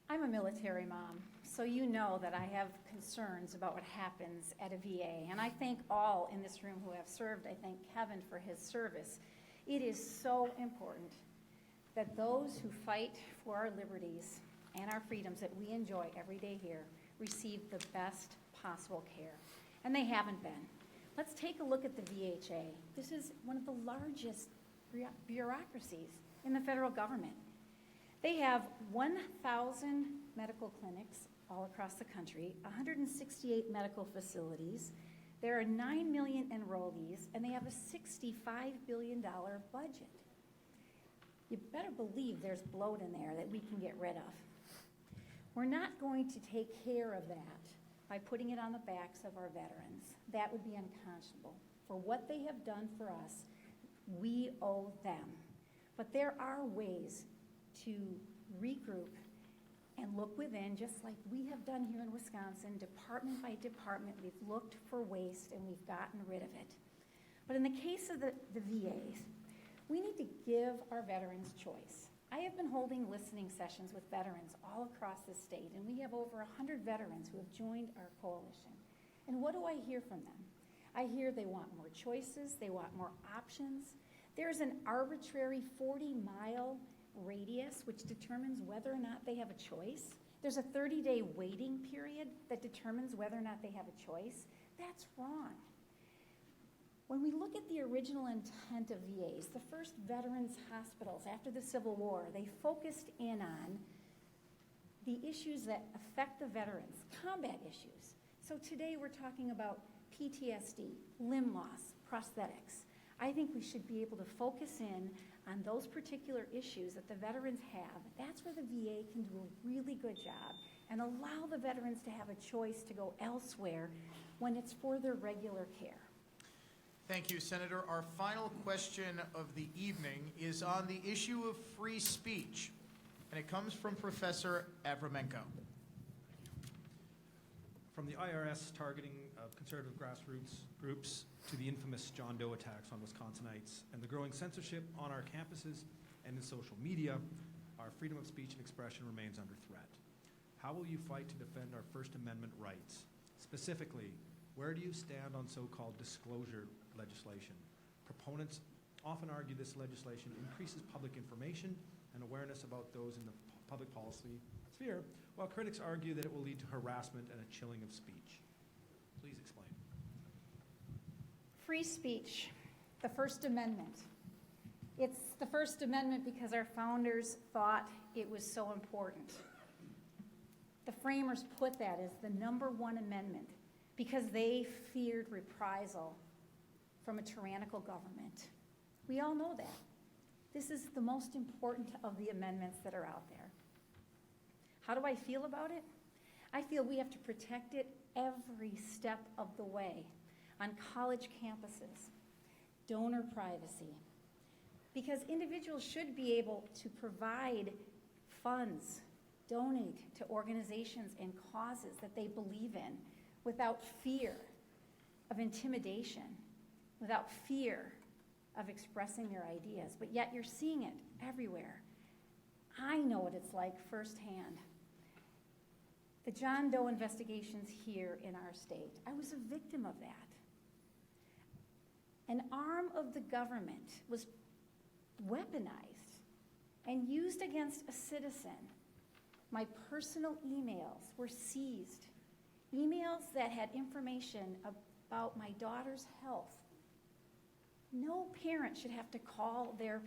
I'm a military mom, so you know that I have concerns about what happens at a VA. And I thank all in this room who have served. I thank Kevin for his service. It is so important that those who fight for our liberties and our freedoms that we enjoy every day here receive the best possible care. And they haven't been. Let's take a look at the VHA. This is one of the largest bureaucracies in the federal government. They have 1,000 medical clinics all across the country, 168 medical facilities. There are 9 million enrollees, and they have a $65 billion budget. You better believe there's bloat in there that we can get rid of. We're not going to take care of that by putting it on the backs of our veterans. That would be unconscionable. For what they have done for us, we owe them. But there are ways to regroup and look within, just like we have done here in Wisconsin, department by department. We've looked for waste and we've gotten rid of it. But in the case of the VAs, we need to give our veterans choice. I have been holding listening sessions with veterans all across the state, and we have over 100 veterans who have joined our coalition. And what do I hear from them? I hear they want more choices, they want more options. There's an arbitrary 40-mile radius which determines whether or not they have a choice. There's a 30-day waiting period that determines whether or not they have a choice. That's wrong. When we look at the original intent of VAs, the first veterans hospitals after the Civil War, they focused in on the issues that affect the veterans, combat issues. So today we're talking about PTSD, limb loss, prosthetics. I think we should be able to focus in on those particular issues that the veterans have. That's where the VA can do a really good job and allow the veterans to have a choice to go elsewhere when it's for their regular care. Thank you, Senator. Our final question of the evening is on the issue of free speech, and it comes from Professor Avramenko. From the IRS targeting of conservative grassroots groups to the infamous John Doe attacks on Wisconsinites and the growing censorship on our campuses and in social media, our freedom of speech and expression remains under threat. How will you fight to defend our First Amendment rights? Specifically, where do you stand on so-called disclosure legislation? Proponents often argue this legislation increases public information and awareness about those in the public policy sphere, while critics argue that it will lead to harassment and a chilling of speech. Please explain. Free speech, the First Amendment. It's the First Amendment because our founders thought it was so important. The framers put that as the #1 amendment because they feared reprisal from a tyrannical government. We all know that. This is the most important of the amendments that are out there. How do I feel about it? I feel we have to protect it every step of the way on college campuses, donor privacy, because individuals should be able to provide funds, donate to organizations and causes that they believe in without fear of intimidation, without fear of expressing their ideas. But yet you're seeing it everywhere. I know what it's like firsthand. The John Doe investigations here in our state, I was a victim of that. An arm of the government was weaponized and used against a citizen. My personal emails were seized. Emails that had information about my daughter's health. No parent should have to call their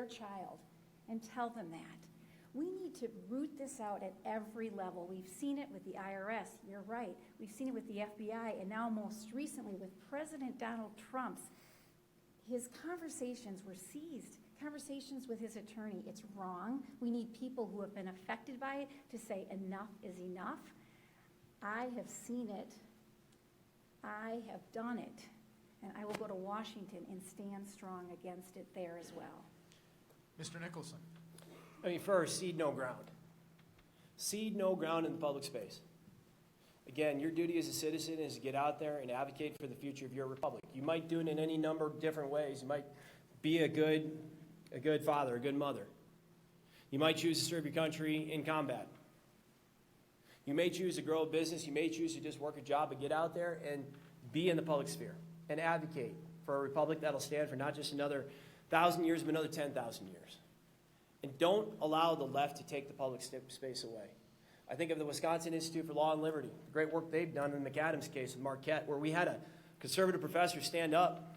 child and tell them that. We need to root this out at every level. We've seen it with the IRS, you're right. We've seen it with the FBI, and now most recently with President Donald Trump's. His conversations were seized, conversations with his attorney. It's wrong. We need people who have been affected by it to say enough is enough. I have seen it. I have done it. And I will go to Washington and stand strong against it there as well. Mr. Nicholson. I mean, first, cede no ground. Cede no ground in the public space. Again, your duty as a citizen is to get out there and advocate for the future of your republic. You might do it in any number of different ways. You might be a good father, a good mother. You might choose to serve your country in combat. You may choose to grow a business. You may choose to just work a job, but get out there and be in the public sphere and advocate for a republic that'll stand for not just another 1,000 years, but another 10,000 years. And don't allow the left to take the public space away. I think of the Wisconsin Institute for Law and Liberty, the great work they've done in the McAdams case with Marquette, where we had a conservative professor stand up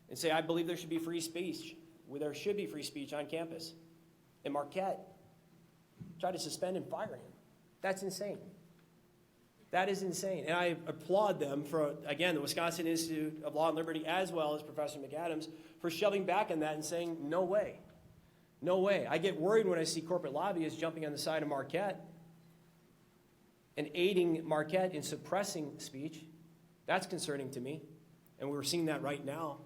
and say, I believe there should be free speech. There should be free speech on campus. And Marquette tried to suspend and fire him. That's insane. That is insane. And I applaud them for, again, the Wisconsin Institute of Law and Liberty, as well as Professor McAdams, for shoving back on that and saying, no way. No way. I get worried when I see corporate lobbyists jumping on the side of Marquette and aiding Marquette in suppressing speech. That's concerning to me. And we're seeing that right now.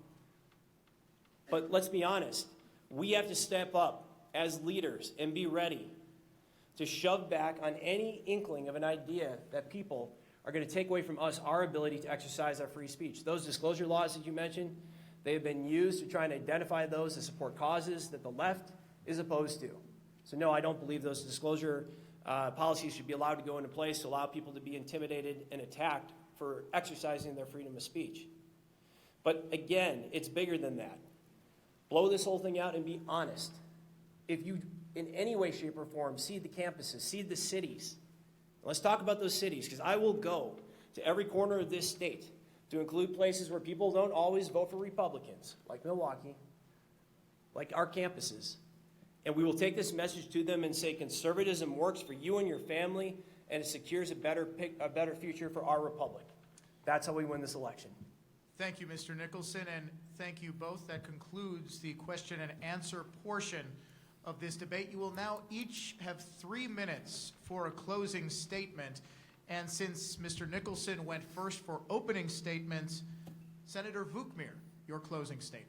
But let's be honest. We have to step up as leaders and be ready to shove back on any inkling of an idea that people are going to take away from us our ability to exercise our free speech. Those disclosure laws that you mentioned, they have been used to try and identify those to support causes that the left is opposed to. So no, I don't believe those disclosure policies should be allowed to go into place to allow people to be intimidated and attacked for exercising their freedom of speech. But again, it's bigger than that. Blow this whole thing out and be honest. If you, in any way, shape, or form, seed the campuses, seed the cities. Let's talk about those cities, because I will go to every corner of this state to include places where people don't always vote for Republicans, like Milwaukee, like our campuses. And we will take this message to them and say conservatism works for you and your family, and it secures a better future for our republic. That's how we win this election. Thank you, Mr. Nicholson, and thank you both. That concludes the question and answer portion of this debate. You will now each have 3 minutes for a closing statement. And since Mr. Nicholson went first for opening statements, Senator Vukmir, your closing statement.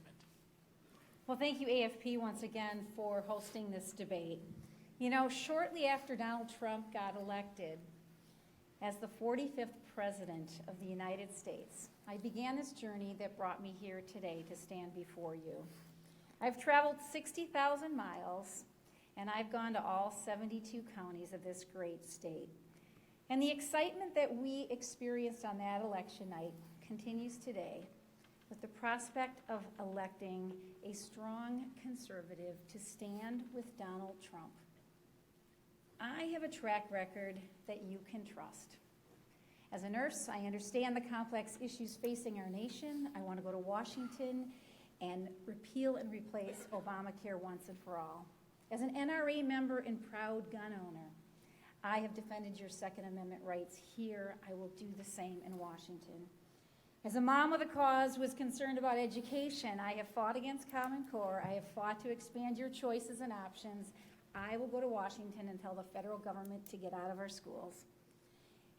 Well, thank you, AFP, once again for hosting this debate. You know, shortly after Donald Trump got elected as the 45th President of the United States, I began this journey that brought me here today to stand before you. I've traveled 60,000 miles, and I've gone to all 72 counties of this great state. And the excitement that we experienced on that election night continues today with the prospect of electing a strong conservative to stand with Donald Trump. I have a track record that you can trust. As a nurse, I understand the complex issues facing our nation. I want to go to Washington and repeal and replace Obamacare once and for all. As an NRA member and proud gun owner, I have defended your Second Amendment rights here. I will do the same in Washington. As a mom with a cause who is concerned about education, I have fought against Common Core. I have fought to expand your choices and options. I will go to Washington and tell the federal government to get out of our schools.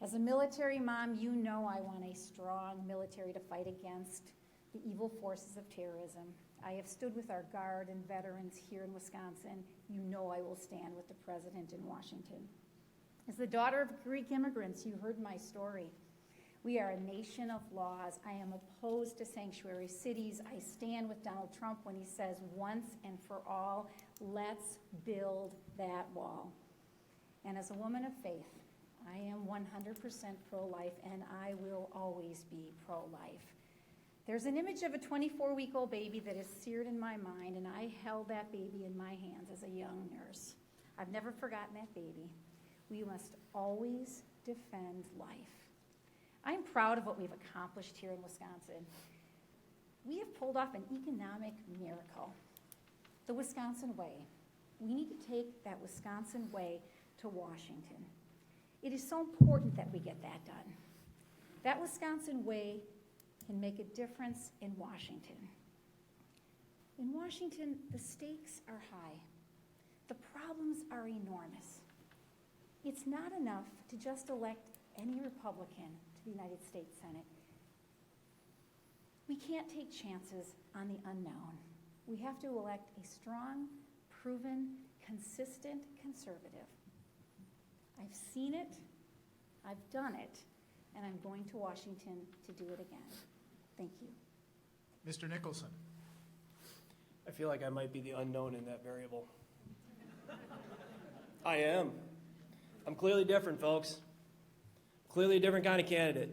As a military mom, you know I want a strong military to fight against the evil forces of terrorism. I have stood with our Guard and veterans here in Wisconsin. You know I will stand with the President in Washington. As the daughter of Greek immigrants, you heard my story. We are a nation of laws. I am opposed to sanctuary cities. I stand with Donald Trump when he says once and for all, let's build that wall. And as a woman of faith, I am 100% pro-life, and I will always be pro-life. There's an image of a 24-week-old baby that is seared in my mind, and I held that baby in my hands as a young nurse. I've never forgotten that baby. We must always defend life. I'm proud of what we've accomplished here in Wisconsin. We have pulled off an economic miracle, the Wisconsin way. We need to take that Wisconsin way to Washington. It is so important that we get that done. That Wisconsin way can make a difference in Washington. In Washington, the stakes are high. The problems are enormous. It's not enough to just elect any Republican to the United States Senate. We can't take chances on the unknown. We have to elect a strong, proven, consistent conservative. I've seen it, I've done it, and I'm going to Washington to do it again. Thank you. Mr. Nicholson. I feel like I might be the unknown in that variable. I am. I'm clearly different, folks. Clearly a different kind of candidate.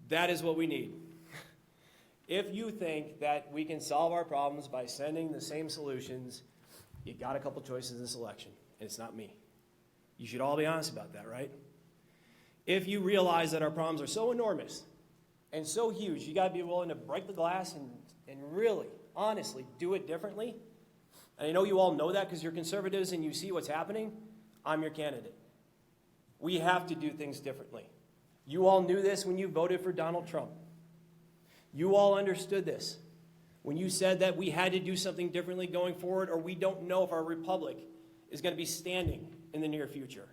That is what we need. If you think that we can solve our problems by sending the same solutions, you got a couple choices in this election, and it's not me. You should all be honest about that, right? If you realize that our problems are so enormous and so huge, you got to be willing to break the glass and really, honestly, do it differently. And I know you all know that because you're conservatives and you see what's happening. I'm your candidate. We have to do things differently. You all knew this when you voted for Donald Trump. You all understood this when you said that we had to do something differently going forward, or we don't know if our republic is going to be standing in the near future.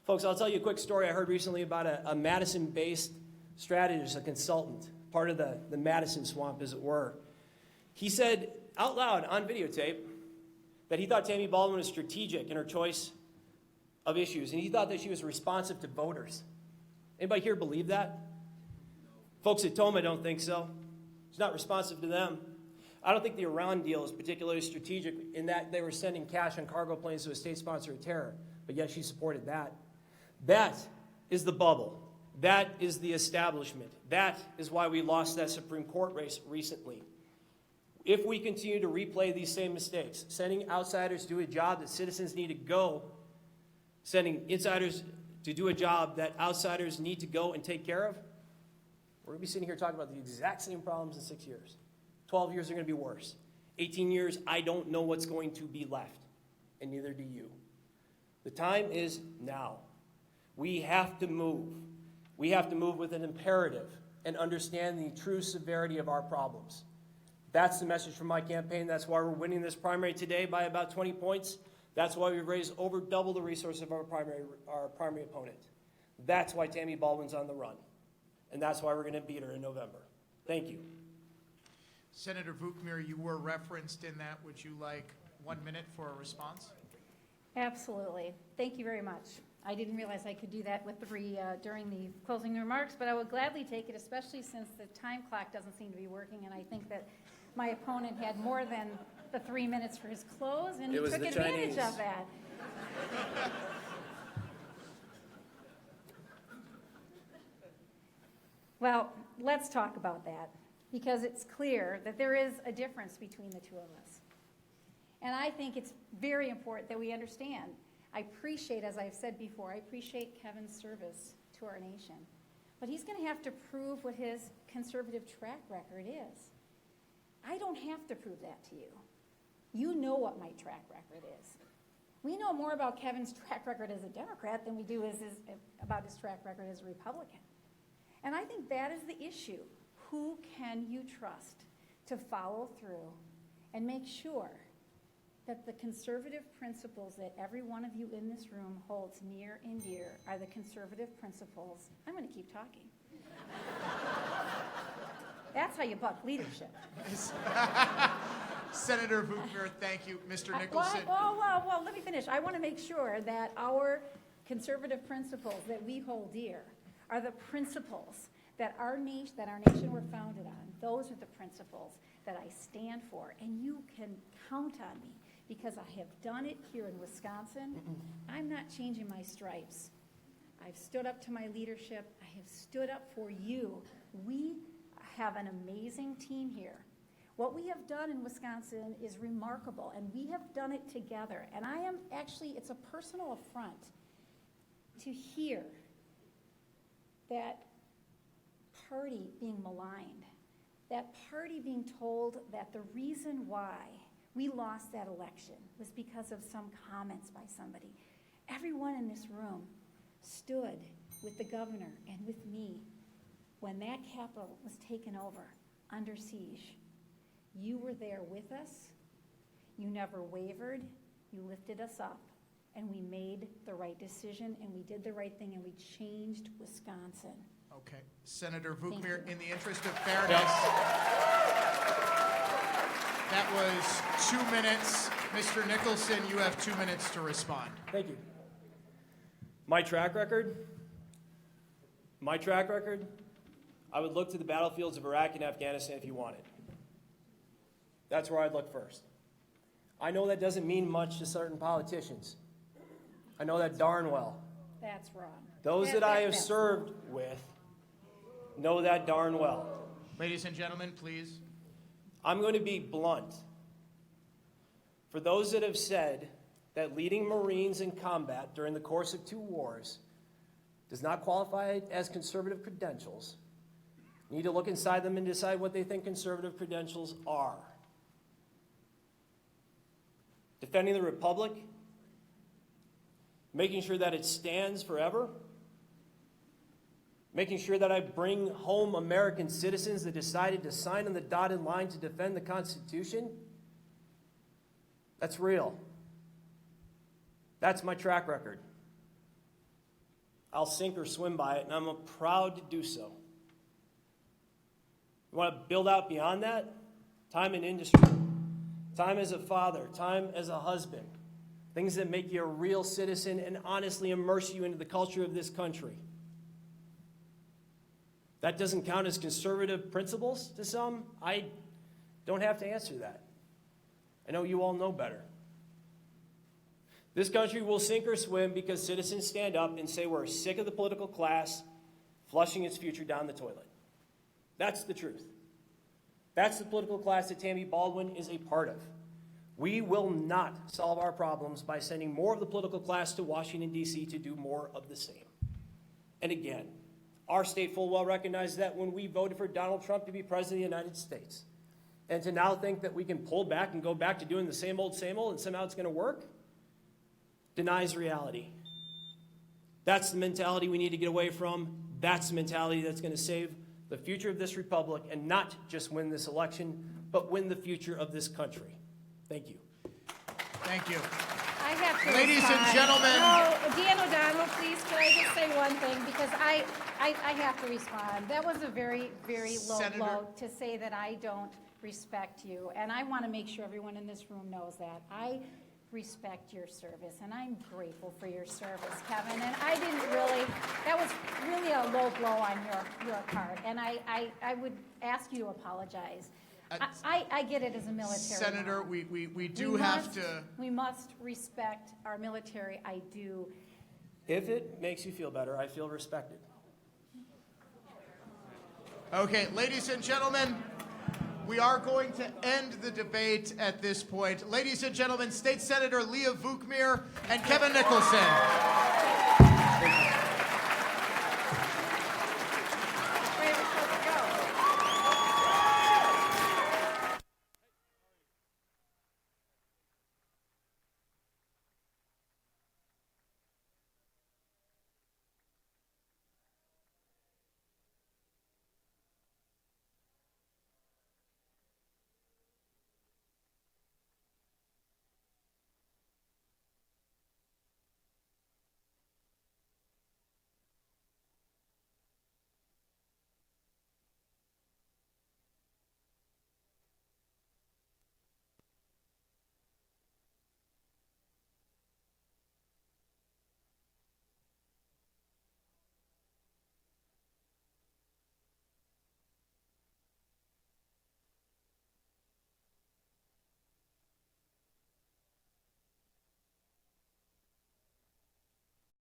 Folks, I'll tell you a quick story I heard recently about a Madison-based strategist, a consultant, part of the Madison swamp, as it were. He said out loud on videotape that he thought Tammy Baldwin was strategic in her choice of issues, and he thought that she was responsive to voters. Anybody here believe that? Folks at Toma don't think so. She's not responsive to them. I don't think the Iran deal is particularly strategic in that they were sending cash on cargo planes to a state sponsor of terror, but yet she supported that. That is the bubble. That is the establishment. That is why we lost that Supreme Court race recently. If we continue to replay these same mistakes, sending outsiders to do a job that citizens need to go, sending insiders to do a job that outsiders need to go and take care of, we're going to be sitting here talking about the exact same problems in 6 years. 12 years are going to be worse. 18 years, I don't know what's going to be left, and neither do you. The time is now. We have to move. We have to move with an imperative and understand the true severity of our problems. That's the message from my campaign. That's why we're winning this primary today by about 20 points. That's why we've raised over double the resources of our primary opponent. That's why Tammy Baldwin's on the run. And that's why we're going to beat her in November. Thank you. Senator Vukmir, you were referenced in that. Would you like 1 minute for a response? Absolutely. Thank you very much. I didn't realize I could do that with during the closing remarks, but I would gladly take it, especially since the time clock doesn't seem to be working, and I think that my opponent had more than the 3 minutes for his close, and he took advantage of that. Well, let's talk about that, because it's clear that there is a difference between the two of us. And I think it's very important that we understand. I appreciate, as I've said before, I appreciate Kevin's service to our nation. But he's going to have to prove what his conservative track record is. I don't have to prove that to you. You know what my track record is. We know more about Kevin's track record as a Democrat than we do about his track record as a Republican. And I think that is the issue. Who can you trust to follow through and make sure that the conservative principles that every one of you in this room holds near and dear are the conservative principles? I'm going to keep talking. That's how you buck leadership. Senator Vukmir, thank you. Mr. Nicholson. Well, let me finish. I want to make sure that our conservative principles that we hold dear are the principles that our nation were founded on. Those are the principles that I stand for, and you can count on me because I have done it here in Wisconsin. I'm not changing my stripes. I've stood up to my leadership. I have stood up for you. We have an amazing team here. What we have done in Wisconsin is remarkable, and we have done it together. And I am actually, it's a personal affront to hear that party being maligned, that party being told that the reason why we lost that election was because of some comments by somebody. Everyone in this room stood with the governor and with me when that Capitol was taken over under siege. You were there with us. You never wavered. You lifted us up. And we made the right decision, and we did the right thing, and we changed Wisconsin. Okay. Senator Vukmir, in the interest of fairness, that was 2 minutes. Mr. Nicholson, you have 2 minutes to respond. Thank you. My track record? My track record, I would look to the battlefields of Iraq and Afghanistan if you want it. That's where I'd look first. I know that doesn't mean much to certain politicians. I know that darn well. That's wrong. Those that I have served with know that darn well. Ladies and gentlemen, please. I'm going to be blunt. For those that have said that leading Marines in combat during the course of 2 wars does not qualify as conservative credentials, you need to look inside them and decide what they think conservative credentials are. Defending the Republic, making sure that it stands forever, making sure that I bring home American citizens that decided to sign on the dotted line to defend the Constitution, that's real. That's my track record. I'll sink or swim by it, and I'm proud to do so. You want to build out beyond that? Time in industry, time as a father, time as a husband, things that make you a real citizen and honestly immerse you into the culture of this country. That doesn't count as conservative principles to some. I don't have to answer that. I know you all know better. This country will sink or swim because citizens stand up and say we're sick of the political class flushing its future down the toilet. That's the truth. That's the political class that Tammy Baldwin is a part of. We will not solve our problems by sending more of the political class to Washington, D.C. to do more of the same. And again, our state full well recognized that when we voted for Donald Trump to be president of the United States. And to now think that we can pull back and go back to doing the same old, and somehow it's going to work, denies reality. That's the mentality we need to get away from. That's the mentality that's going to save the future of this republic and not just win this election, but win the future of this country. Thank you. Thank you. I have to Ladies and respond. gentlemen. No, Dan O'Donnell, please, can I just say one thing? Because I have to respond. That was a very, very low Senator. blow to say that I don't respect you. And I want to make sure everyone in this room knows that. I respect your service, and I'm grateful for your service, Kevin. And I didn't really, that was really a low blow on your part. And I would ask you to apologize. I get it as a military Senator, mom. we do have to. We must respect our military. I do. If it makes you feel better, I feel respected. Okay, ladies and gentlemen, we are going to end the debate at this point. Ladies and gentlemen, State Senator Leah Vukmir and Kevin Nicholson.